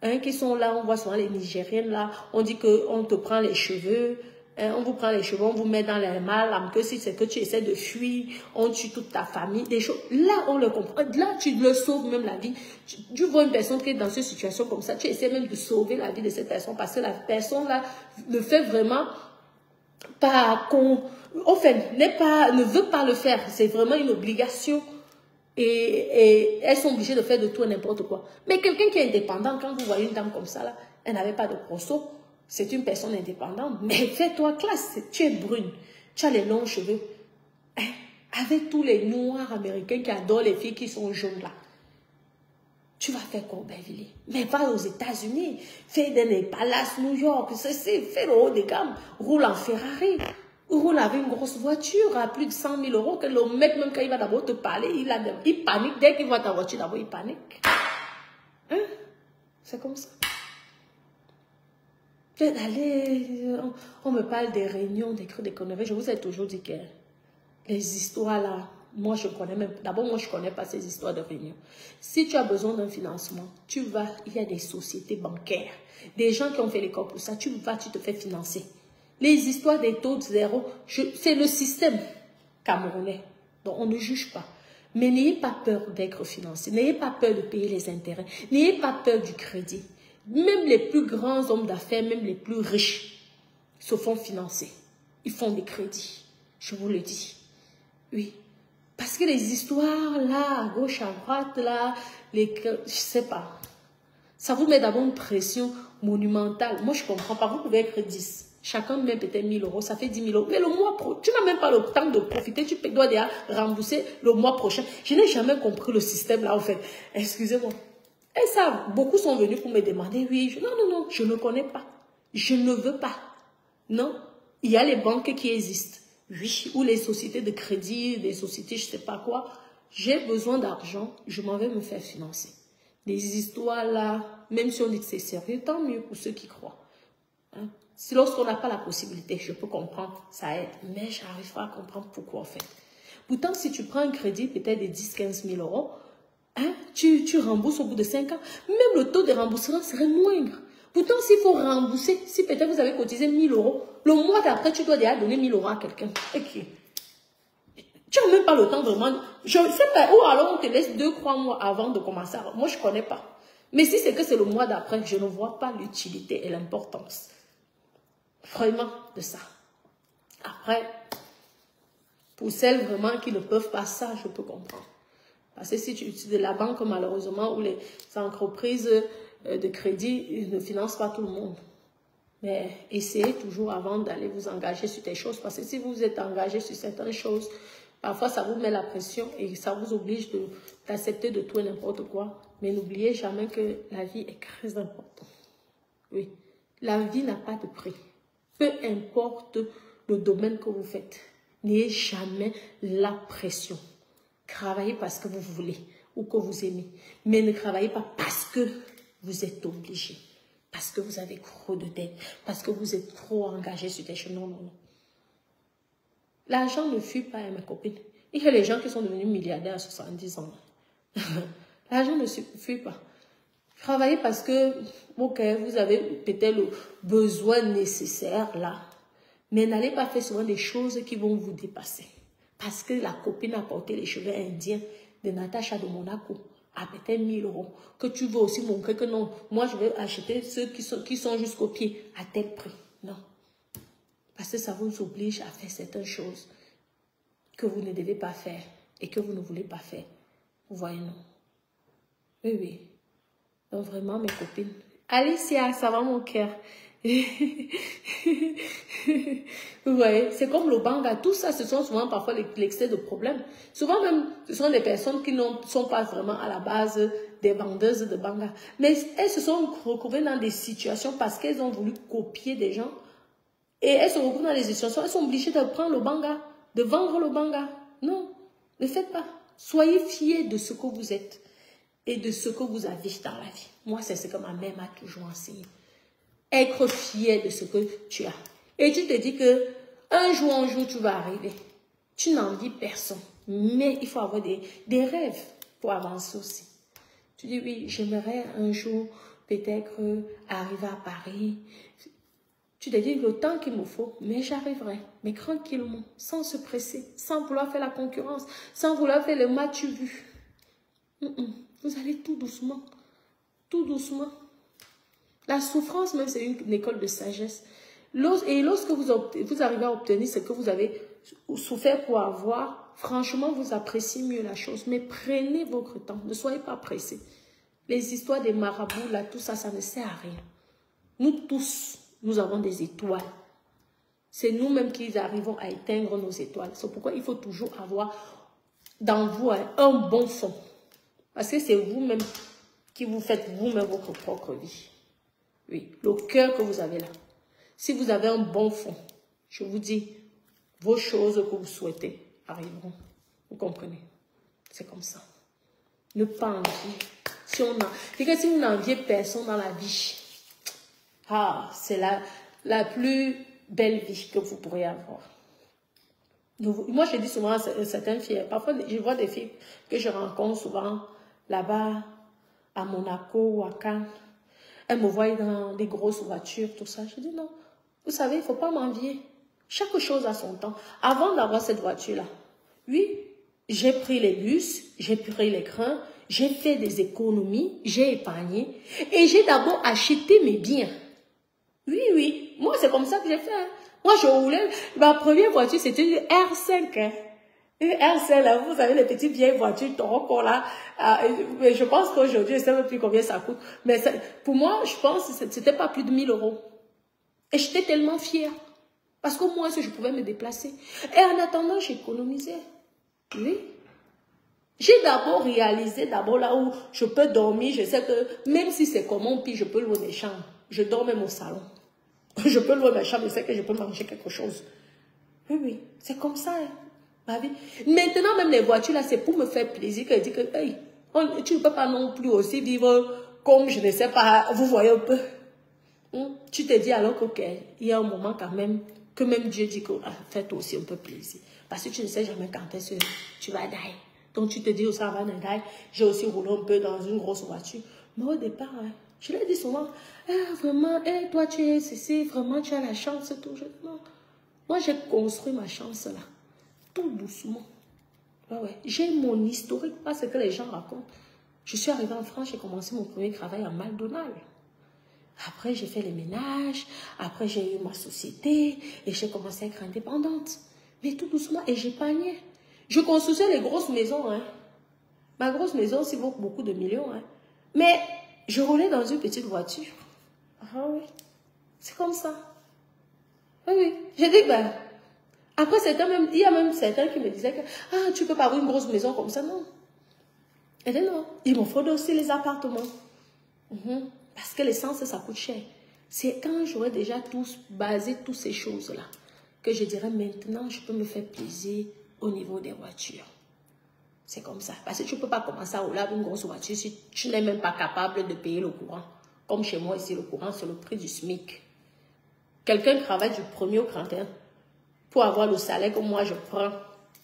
hein, qui sont là, on voit souvent les Nigériennes là, on dit qu'on te prend les cheveux, hein, on vous prend les cheveux, on vous met dans les malles, que si c'est que tu essaies de fuir, on tue toute ta famille, des choses. Là, on le comprend. Là, tu le sauves même la vie. Tu vois une personne qui est dans cette situation comme ça, tu essaies même de sauver la vie de cette personne parce que la personne là le fait vraiment pas ne veut pas le faire. C'est vraiment une obligation. Et elles sont obligées de faire de tout et n'importe quoi. Mais quelqu'un qui est indépendant, quand vous voyez une dame comme ça, là, elle n'avait pas de proso, c'est une personne indépendante. Mais fais-toi classe, tu es brune, tu as les longs cheveux. Hein? Avec tous les noirs américains qui adorent les filles qui sont jaunes là. Tu vas faire quoi au Aubervilliers? Mais va aux États-Unis, fais dans les palaces New York, fais le haut de gamme, roule en Ferrari. Roule avec une grosse voiture à plus de 100 000 euros, que le mec, même quand il va d'abord te parler, il panique. Dès qu'il voit ta voiture d'abord, il panique. Hein? C'est comme ça. Allez, on me parle des réunions, des trucs, des conneries. Je vous ai toujours dit que les histoires là, moi je connais même, d'abord moi je connais pas ces histoires de réunions. Si tu as besoin d'un financement, tu vas, il y a des sociétés bancaires, des gens qui ont fait l'école pour ça, tu te fais financer. Les histoires des taux de zéro, c'est le système camerounais. Donc, on ne juge pas. Mais n'ayez pas peur d'être financé. N'ayez pas peur de payer les intérêts. N'ayez pas peur du crédit. Même les plus grands hommes d'affaires, même les plus riches, se font financer. Ils font des crédits. Je vous le dis. Oui. Parce que les histoires, là, à gauche, à droite, là, je sais pas. Ça vous met d'abord une pression monumentale. Moi, je comprends pas. Vous pouvez être 10. Chacun met peut-être 1000 euros, ça fait 10 000 euros. Mais le mois prochain, tu n'as même pas le temps de profiter, tu dois déjà rembourser le mois prochain. Je n'ai jamais compris le système là, en fait. Excusez-moi. Et ça, beaucoup sont venus pour me demander, oui, non, non, non, je ne connais pas. Je ne veux pas. Non, il y a les banques qui existent. Oui, ou les sociétés de crédit, des sociétés, je ne sais pas quoi. J'ai besoin d'argent, je m'en vais me faire financer. Des histoires là, même si on dit que c'est sérieux, tant mieux pour ceux qui croient. Hein? Si lorsqu'on n'a pas la possibilité, je peux comprendre, ça aide. Mais je n'arrive pas à comprendre pourquoi en fait. Pourtant, si tu prends un crédit peut-être de 10-15 000 euros, hein, tu rembourses au bout de 5 ans. Même le taux de remboursement serait moindre. Pourtant, s'il faut rembourser, si peut-être vous avez cotisé 1000 euros, le mois d'après, tu dois déjà donner 1000 euros à quelqu'un. Okay. Tu n'as même pas le temps vraiment. Je ne sais pas. Ou alors on te laisse 2-3 mois avant de commencer. Moi, je ne connais pas. Mais si c'est que c'est le mois d'après, je ne vois pas l'utilité et l'importance. Vraiment de ça. Après, pour celles vraiment qui ne peuvent pas ça, je peux comprendre. Parce que si tu utilises la banque, malheureusement, ou les entreprises de crédit ne financent pas tout le monde. Mais essayez toujours avant d'aller vous engager sur des choses. Parce que si vous êtes engagé sur certaines choses, parfois ça vous met la pression et ça vous oblige d'accepter de tout et n'importe quoi. Mais n'oubliez jamais que la vie est très importante. Oui, la vie n'a pas de prix. Peu importe le domaine que vous faites, n'ayez jamais la pression. Travaillez parce que vous voulez ou que vous aimez. Mais ne travaillez pas parce que vous êtes obligé. Parce que vous avez trop de dettes. Parce que vous êtes trop engagé sur des choses. Non, non, non. L'argent ne fuit pas, mes copines. Il y a les gens qui sont devenus milliardaires à 70 ans. L'argent ne fuit pas. Travaillez parce que, ok, vous avez peut-être le besoin nécessaire là. Mais n'allez pas faire souvent des choses qui vont vous dépasser. Parce que la copine a porté les cheveux indiens de Natacha de Monaco à peut-être 1000 euros. Que tu veux aussi montrer que non, moi je vais acheter ceux qui sont jusqu'au pied à tel prix. Non. Parce que ça vous oblige à faire certaines choses que vous ne devez pas faire et que vous ne voulez pas faire. Vous voyez, non? Oui, oui. Donc vraiment, mes copines. Alicia, ça va mon cœur. Vous voyez, c'est comme le banga. Tout ça, ce sont souvent parfois l'excès de problèmes. Souvent même, ce sont des personnes qui ne sont pas vraiment à la base des vendeuses de banga. Mais elles se sont retrouvées dans des situations parce qu'elles ont voulu copier des gens. Et elles se retrouvent dans des situations, elles sont obligées de prendre le banga, de vendre le banga. Non, ne faites pas. Soyez fiers de ce que vous êtes et de ce que vous avez dans la vie. Moi, c'est ce que ma mère m'a toujours enseigné. Être fier de ce que tu as. Et tu te dis que un jour, tu vas arriver. Tu n'envies personne. Mais il faut avoir des rêves pour avancer aussi. Tu dis, oui, j'aimerais un jour peut-être arriver à Paris. Tu te dis le temps qu'il me faut, mais j'arriverai. Mais tranquillement, sans se presser, sans vouloir faire la concurrence, sans vouloir faire le match vu. Vous allez tout doucement. Tout doucement. La souffrance, même, c'est une école de sagesse. Et lorsque vous arrivez à obtenir ce que vous avez souffert pour avoir, franchement, vous appréciez mieux la chose. Mais prenez votre temps. Ne soyez pas pressés. Les histoires des marabouts, là, tout ça, ça ne sert à rien. Nous tous, nous avons des étoiles. C'est nous-mêmes qui arrivons à éteindre nos étoiles. C'est pourquoi il faut toujours avoir dans vous un bon fond. Parce que c'est vous-même qui vous faites vous-même votre propre vie. Oui, le cœur que vous avez là. Si vous avez un bon fond, je vous dis, vos choses que vous souhaitez arriveront. Vous comprenez? C'est comme ça. Ne pas envier. Si vous n'enviez personne dans la vie, c'est la plus belle vie que vous pourrez avoir. Moi, je dis souvent à certaines filles, parfois je vois des filles que je rencontre souvent là-bas, à Monaco ou à Cannes. Elles me voient dans des grosses voitures, tout ça. Je dis non, vous savez, il ne faut pas m'envier. Chaque chose a son temps. Avant d'avoir cette voiture-là, oui, j'ai pris les bus, j'ai pris les trains, j'ai fait des économies, j'ai épargné et j'ai d'abord acheté mes biens. Oui, oui, moi c'est comme ça que j'ai fait. Hein. Moi je roulais, ma première voiture c'était une R5. Hein. Une R5 là, vous savez les petites vieilles voitures Toronto là. Je pense qu'aujourd'hui, je ne sais même plus combien ça coûte. Mais pour moi, je pense que c'était pas plus de 1000 euros. Et j'étais tellement fière. Parce qu'au moins, je pouvais me déplacer. Et en attendant, j'économisais. Oui. J'ai d'abord réalisé, là où je peux dormir, je sais que même si c'est comme mon pire, je peux louer mes chambres. Je dors même au salon. Je peux louer mes chambres, je sais que je peux manger quelque chose. Oui, oui, c'est comme ça, hein, ma vie. Maintenant, même les voitures, là, c'est pour me faire plaisir que je dis que, hey, tu ne peux pas non plus aussi vivre comme, je ne sais pas, vous voyez un peu. Tu te dis alors que, il y a un moment quand même, que même Dieu dit que, fais-toi aussi un peu plaisir. Parce que tu ne sais jamais quand est-ce que tu vas d'ailleurs. Donc tu te dis aussi avant de d'ailleurs, j'ai aussi roulé un peu dans une grosse voiture. Mais au départ, hein, je l'ai dit souvent, vraiment, toi tu es ceci, vraiment tu as la chance, tout. Non. Moi j'ai construit ma chance là, tout doucement. Ouais. J'ai mon historique, pas ce que les gens racontent. Je suis arrivée en France, j'ai commencé mon premier travail à McDonald's. Après, j'ai fait les ménages. Après, j'ai eu ma société. Et j'ai commencé à être indépendante. Mais tout doucement. Et j'épargnais. Je construisais les grosses maisons. Hein. Ma grosse maison, c'est vaut beaucoup de millions. Hein. Mais je roulais dans une petite voiture. Ah oui. C'est comme ça. Oui. J'ai dit, ben... Après, il y a même certains qui me disaient que tu peux pas avoir une grosse maison comme ça. Non. Et bien non. Il me faut aussi les appartements. Parce que l'essence, ça coûte cher. C'est quand j'aurai déjà basé toutes ces choses-là que je dirais maintenant, je peux me faire plaisir au niveau des voitures. C'est comme ça. Parce que tu ne peux pas commencer à rouler avec une grosse voiture si tu n'es même pas capable de payer le courant. Comme chez moi ici, le courant, c'est le prix du SMIC. Quelqu'un travaille du 1er au 31 pour avoir le salaire que moi je prends,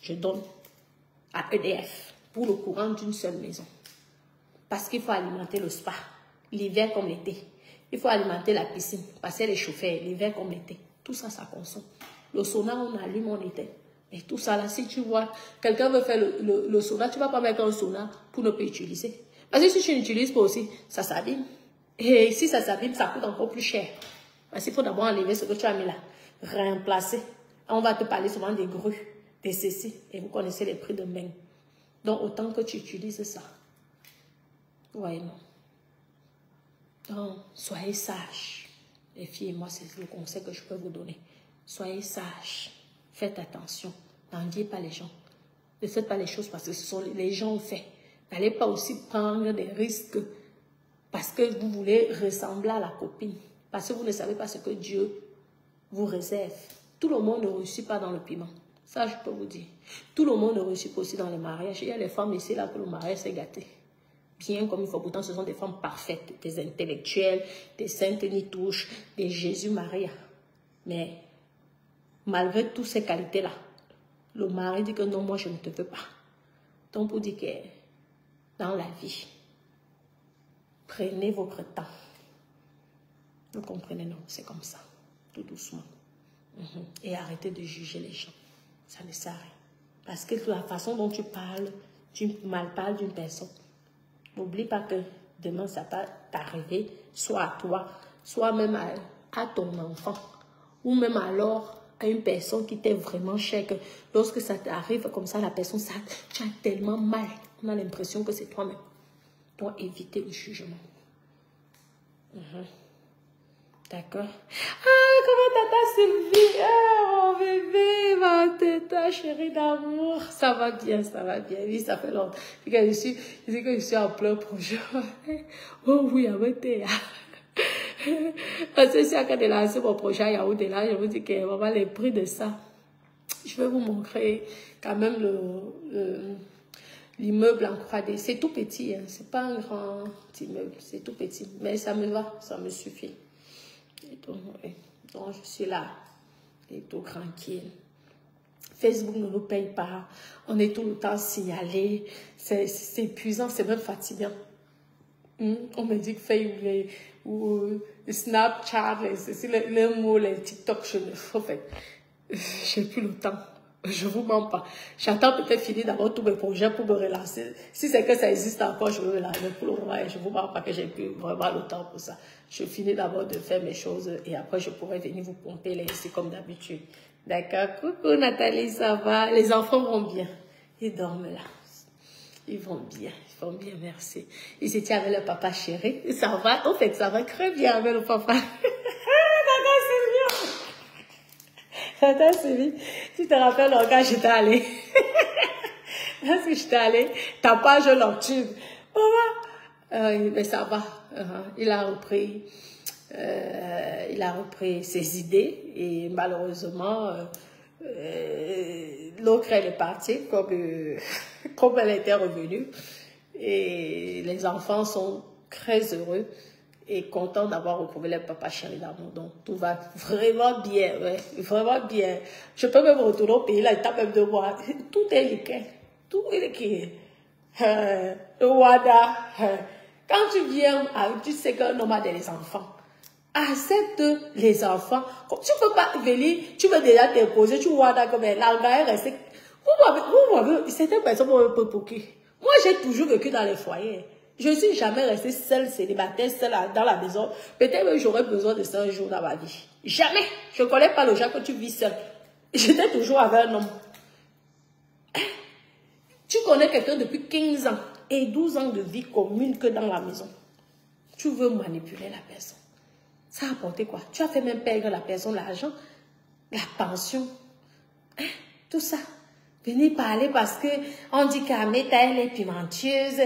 je donne à EDF pour le courant d'une seule maison. Parce qu'il faut alimenter le spa. L'hiver comme l'été. Il faut alimenter la piscine, passer les chauffeurs, l'hiver comme l'été. Tout ça, ça consomme. Le sauna, on allume, on éteint. Et tout ça, là, si tu vois, quelqu'un veut faire le sauna, tu ne vas pas mettre un sauna pour ne pas utiliser. Parce que si tu n'utilises pas aussi, ça s'abîme. Et si ça s'abîme, ça coûte encore plus cher. Parce qu'il faut d'abord enlever ce que tu as mis là. Réemplacer. On va te parler souvent des grues, des ceci. Et vous connaissez les prix de main. Donc, autant que tu utilises ça. Ouais, non. Donc, soyez sages. Les filles, moi, c'est le conseil que je peux vous donner. Soyez sages. Faites attention. N'enviez pas les gens. Ne faites pas les choses parce que ce sont les gens ont fait. N'allez pas aussi prendre des risques parce que vous voulez ressembler à la copine. Parce que vous ne savez pas ce que Dieu vous réserve. Tout le monde ne réussit pas dans le piment. Ça, je peux vous dire. Tout le monde ne réussit pas aussi dans les mariages. Il y a les femmes ici, là, que le mariage s'est gâté. Bien comme il faut. Pourtant, ce sont des femmes parfaites, des intellectuelles, des saintes Nitouches, des Jésus-Maria. Mais malgré toutes ces qualités-là, le mari dit que non, moi, je ne te veux pas. Donc, pour dire que dans la vie, prenez votre temps. Vous comprenez, non? C'est comme ça, tout doucement. Et arrêtez de juger les gens. Ça ne sert à rien. Parce que de la façon dont tu parles, tu mal parles d'une personne. N'oublie pas que demain, ça va t'arriver, soit à toi, soit même à ton enfant, ou même alors à une personne qui t'est vraiment chère, que lorsque ça t'arrive comme ça, la personne, ça, tu as tellement mal, on a l'impression que c'est toi-même. Donc, évitez le jugement. D'accord? Comment tata Sylvie? Mon bébé, ma tata chérie d'amour. Ça va bien, ça va bien. Oui, ça fait longtemps. Je suis en plein projet. Oh oui, avec tes. Parce que si quand j'ai lancé mon projet à Yaoundé, là, je vous dis que vraiment les prix de ça. Je vais vous montrer quand même l'immeuble en croix-des. C'est tout petit, hein. C'est pas un grand immeuble, c'est tout petit. Mais ça me va, ça me suffit. Donc, je suis là, et tout tranquille. Facebook ne nous paye pas, on est tout le temps signalé, c'est épuisant, c'est même fatigant. On me dit que Facebook ou Snapchat, les mots, les TikTok, en fait, j'ai plus le temps. Je vous mens pas. J'attends peut-être finir d'abord tous mes projets pour me relancer. Si c'est que ça existe encore, je vais me relancer pour le moment. Je vous mens pas que j'ai plus vraiment le temps pour ça. Je finis d'abord de faire mes choses et après je pourrai venir vous pomper les récits comme d'habitude. D'accord? Coucou Nathalie, ça va? Les enfants vont bien. Ils dorment là. Ils vont bien, merci. Ils étaient avec le papa chéri. Ça va? En fait, ça va très bien avec le papa. D'accord, c'est bien. Attends, Sylvie, tu te rappelles quand j'étais allée. Parce que j'étais allée, ta page nocturne. Mais ça va. Il a repris ses idées et malheureusement, l'autre elle est partie comme elle était revenue. Et les enfants sont très heureux et contents d'avoir retrouvé leur papa chéri d'amour. Donc tout va vraiment bien, ouais, vraiment bien. Je peux même retourner au pays, là, il tape même de moi. Tout est liquide. Tout est liquide. Wada. Quand tu viens, tu sais qu'un homme a des enfants. Accepte les enfants. Tu ne peux pas venir, tu veux déjà t'imposer, tu vois comme un langage resté. Vous m'avez, certaines personnes m'ont un peu poqué. Moi, j'ai toujours vécu dans les foyers. Je ne suis jamais restée seule, célibataire, seule dans la maison. Peut-être que j'aurais besoin de ça un jour dans ma vie. Jamais. Je ne connais pas le gens que tu vis seul. J'étais toujours avec un homme. Tu connais quelqu'un depuis 15 ans et 12 ans de vie commune que dans la maison. Tu veux manipuler la personne. Ça a apporté quoi? Tu as fait même perdre la personne l'argent, la pension, hein? Tout ça. Venez parler parce que on dit qu'Ameta, elle est pimenteuse.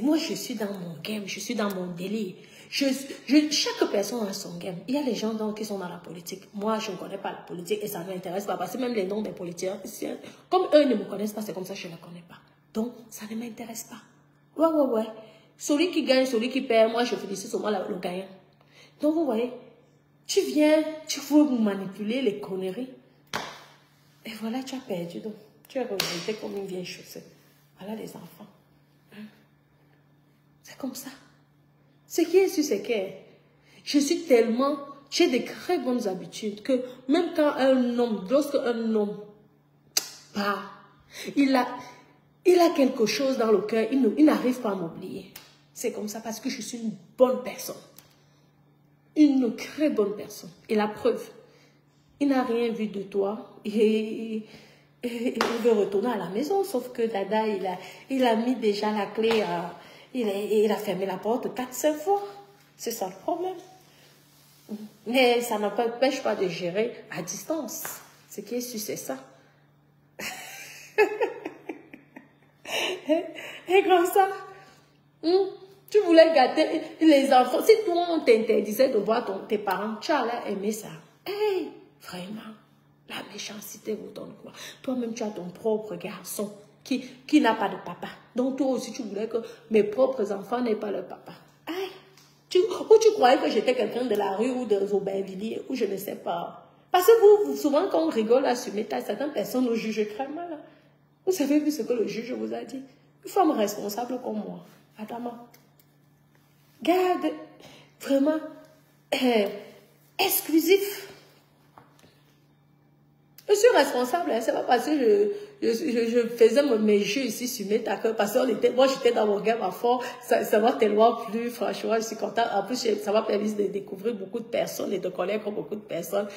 Moi, je suis dans mon game, je suis dans mon délire. Chaque personne a son game. Il y a les gens qui sont dans la politique. Moi, je ne connais pas la politique et ça ne m'intéresse pas parce que même les noms des politiciens, comme eux ne me connaissent pas, c'est comme ça que je ne les connais pas. Donc, ça ne m'intéresse pas. Ouais. Celui qui gagne, celui qui perd, moi, je félicite seulement le gagnant. Donc, vous voyez, tu viens, tu veux manipuler les conneries. Et voilà, tu as perdu. Donc, tu es regretté comme une vieille chaussée. Voilà les enfants. Hein? C'est comme ça. Ce qui est sûr, c'est que je suis tellement... J'ai des très bonnes habitudes que même quand lorsque un homme part, il a quelque chose dans le cœur, il n'arrive pas à m'oublier. C'est comme ça parce que je suis une bonne personne. Une très bonne personne. Et la preuve, il n'a rien vu de toi et il veut retourner à la maison, sauf que Dada, il a mis déjà la clé, il a fermé la porte 4-5 fois. C'est ça le problème. Mais ça n'empêche pas de gérer à distance. Ce qui est sûr, c'est ça. Et comme ça, tu voulais gâter les enfants. Si toi, on t'interdisait de voir tes parents, tu allais aimer ça. Hey, vraiment, la méchanceté vous donne quoi? Toi-même, tu as ton propre garçon qui n'a pas de papa. Donc, toi aussi, tu voulais que mes propres enfants n'aient pas leur papa. Hey, ou tu croyais que j'étais quelqu'un de la rue ou de Aubervilliers, ou je ne sais pas. Parce que vous souvent, quand on rigole à ce métal, certaines personnes nous jugent très mal. Vous avez vu ce que le juge vous a dit? Une femme responsable comme moi, Adama. Garde, vraiment, exclusif. Je suis responsable, hein, c'est pas parce que je faisais mes jeux ici sur Metaker, parce que moi j'étais dans mon game à fond, ça m'a tellement plu, franchement, je suis contente. En plus, ça m'a permis de découvrir beaucoup de personnes et de connaître beaucoup de personnes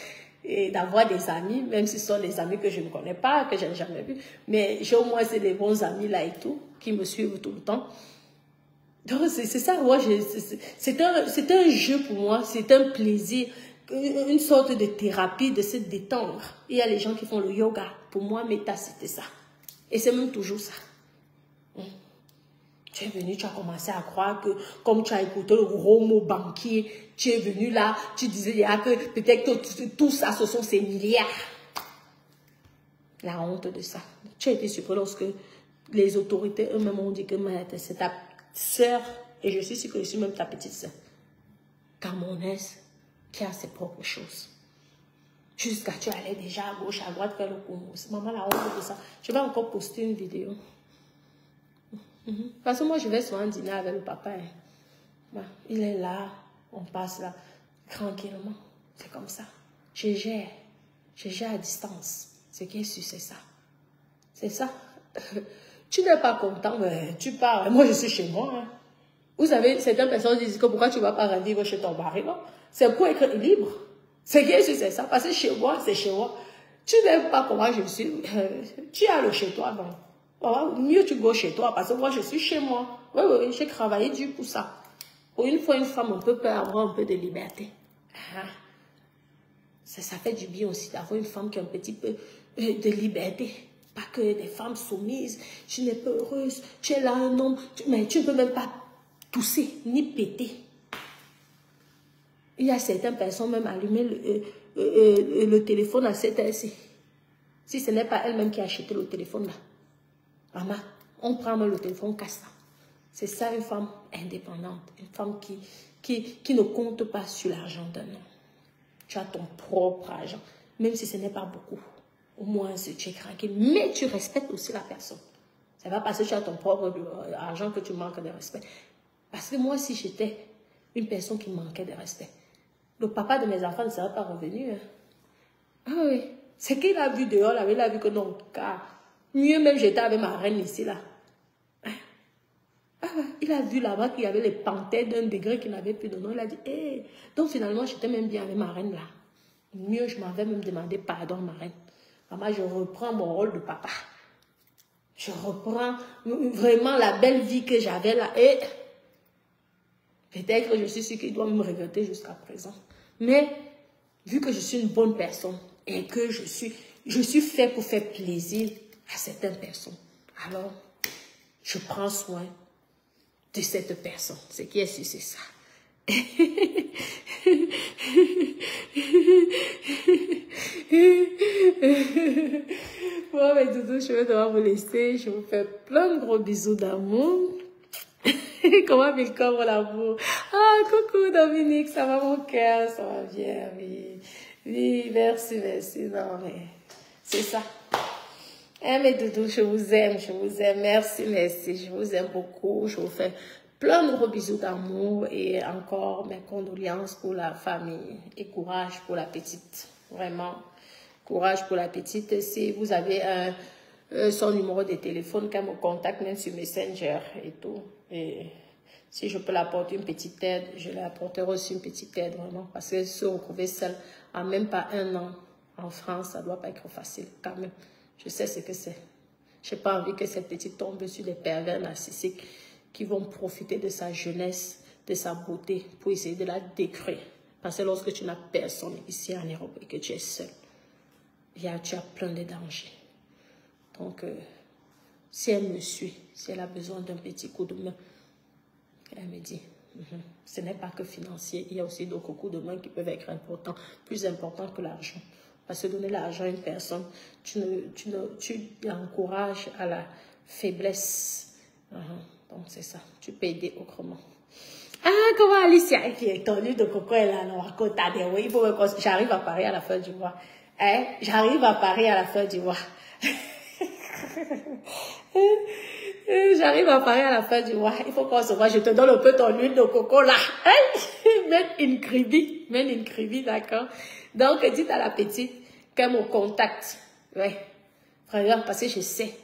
et d'avoir des amis, même si ce sont des amis que je ne connais pas, que je n'ai jamais vus, mais j'ai au moins des bons amis là et tout, qui me suivent tout le temps. Donc c'est ça, moi, c'est un jeu pour moi, c'est un plaisir, une sorte de thérapie, de se détendre. Il y a les gens qui font le yoga. Pour moi, Meta, c'était ça. Et c'est même toujours ça. Tu es venu, tu as commencé à croire que, comme tu as écouté le gros mot banquier, tu es venu là, tu disais que peut-être que tout ça, ce sont ces milliards. La honte de ça. Tu as été surpris lorsque les autorités eux-mêmes ont dit que c'est ta sœur, et je suis sûre que je suis même ta petite sœur, camerounaise, qui a ses propres choses. Jusqu'à tu allais déjà à gauche, à droite faire le Congo. Maman, la honte de ça. Je vais encore poster une vidéo. Parce que moi, je vais souvent dîner avec le papa. Hein. Il est là, on passe là, tranquillement. C'est comme ça. Je gère à distance. Ce qui est sûr, c'est ça. C'est ça. Tu n'es pas content, mais tu pars. Moi, je suis chez moi. Hein. Vous savez, certaines personnes disent que pourquoi tu ne vas pas vivre chez ton mari, non? C'est pour être libre. Ce qui est sûr, c'est ça. Parce que chez moi, c'est chez moi. Tu n'aimes pas comment je suis. Tu as le chez toi, non? Oh, mieux tu go chez toi, parce que moi, je suis chez moi. Oui, j'ai travaillé dur pour ça. Pour une fois, une femme, on peut avoir un peu de liberté. Ça fait du bien aussi d'avoir une femme qui a un petit peu de liberté. Pas que des femmes soumises, tu n'es pas heureuse, tu es là un homme, mais tu ne peux même pas tousser ni péter. Il y a certaines personnes même allumer le téléphone à cette heure-ci. Si ce n'est pas elle-même qui a acheté le téléphone là. Maman, on prend le téléphone, on casse ça. C'est ça une femme indépendante, une femme qui ne compte pas sur l'argent d'un homme. Tu as ton propre argent, même si ce n'est pas beaucoup. Au moins, tu es craqué, mais tu respectes aussi la personne. Ce n'est pas parce que tu as ton propre argent que tu manques de respect. Parce que moi, si j'étais une personne qui manquait de respect, le papa de mes enfants ne serait pas revenu. Hein. Ah oui, c'est qu'il a vu dehors, là, il a vu que non, car mieux même j'étais avec ma reine ici, là. Ah, il a vu là-bas qu'il y avait les panthères d'un degré qu'il n'avait plus de nom. Il a dit, hé, donc finalement, j'étais même bien avec ma reine là. Mieux, je m'avais même demandé pardon, ma reine. Maman, je reprends mon rôle de papa. Je reprends vraiment la belle vie que j'avais là. Et peut-être que je suis sûre qu'il doit me regretter jusqu'à présent. Mais, vu que je suis une bonne personne et que je suis fait pour faire plaisir à certaines personnes, alors, je prends soin de cette personne. Ce qui est sûr, c'est ça. Bon, mais Doudou, je vais devoir vous laisser. Je vous fais plein de gros bisous d'amour. Comment Milcom l'amour? Ah, coucou Dominique, ça va mon cœur, ça va bien, oui. Oui, merci, merci. Non, mais c'est ça. Eh, mes doudous, je vous aime, merci, merci, je vous aime beaucoup, je vous fais plein de gros bisous d'amour et encore mes condoléances pour la famille et courage pour la petite, vraiment, courage pour la petite. Si vous avez son numéro de téléphone, qu'elle me contacte même sur Messenger et tout, et si je peux l'apporter une petite aide, je l'apporterai aussi une petite aide, vraiment, parce que se retrouver seule en même pas 1 an en France, ça ne doit pas être facile quand même. Je sais ce que c'est. Je n'ai pas envie que cette petite tombe sur des pervers narcissiques qui vont profiter de sa jeunesse, de sa beauté, pour essayer de la détruire. Parce que lorsque tu n'as personne ici en Europe et que tu es seul, tu as plein de dangers. Donc, si elle me suit, si elle a besoin d'un petit coup de main, elle me dit, ce n'est pas que financier, il y a aussi d'autres coups de main qui peuvent être importants, plus importants que l'argent. Parce que donner l'argent à une personne, tu l'encourages à la faiblesse. Donc, c'est ça. Tu peux aider autrement. Ah, comment Alicia, qui est tendue de coco, elle a noir côté de oui, j'arrive à Paris à la fin du mois. Hein? J'arrive à Paris à la fin du mois. J'arrive à Paris à la fin du mois. Il faut qu'on se voit. Je te donne un peu ton huile de coco là. Made in Kribi, d'accord? Donc, dites à la petite qu'elle me contacte. Ouais. Vraiment, parce que je sais,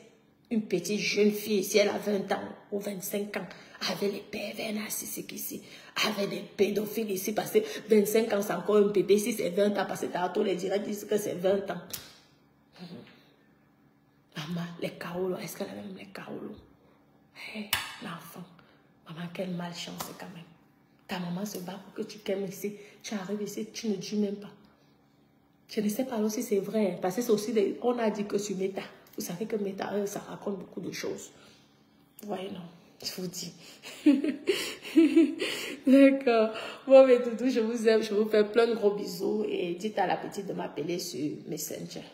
une petite jeune fille, si elle a 20 ans ou 25 ans, avec les pervers narcissiques ici, avec des pédophiles ici, parce que 25 ans, c'est encore un bébé. Si c'est 20 ans, parce que tous les directs disent que c'est 20 ans. Maman, les kaolos, est-ce qu'elle a même les kaolos? Hey, l'enfant. Maman, quelle malchance quand même. Ta maman se bat pour que tu t'aimes ici. Tu arrives ici, tu ne dis même pas. Je ne sais pas si c'est vrai, parce que c'est aussi, on a dit que sur Meta, vous savez que Meta, ça raconte beaucoup de choses. Ouais, non, je vous dis. D'accord. Bon, mais Doudou, je vous aime, je vous fais plein de gros bisous et dites à la petite de m'appeler sur Messenger.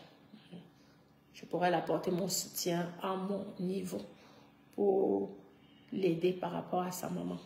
Je pourrais l'apporter mon soutien à mon niveau pour l'aider par rapport à sa maman.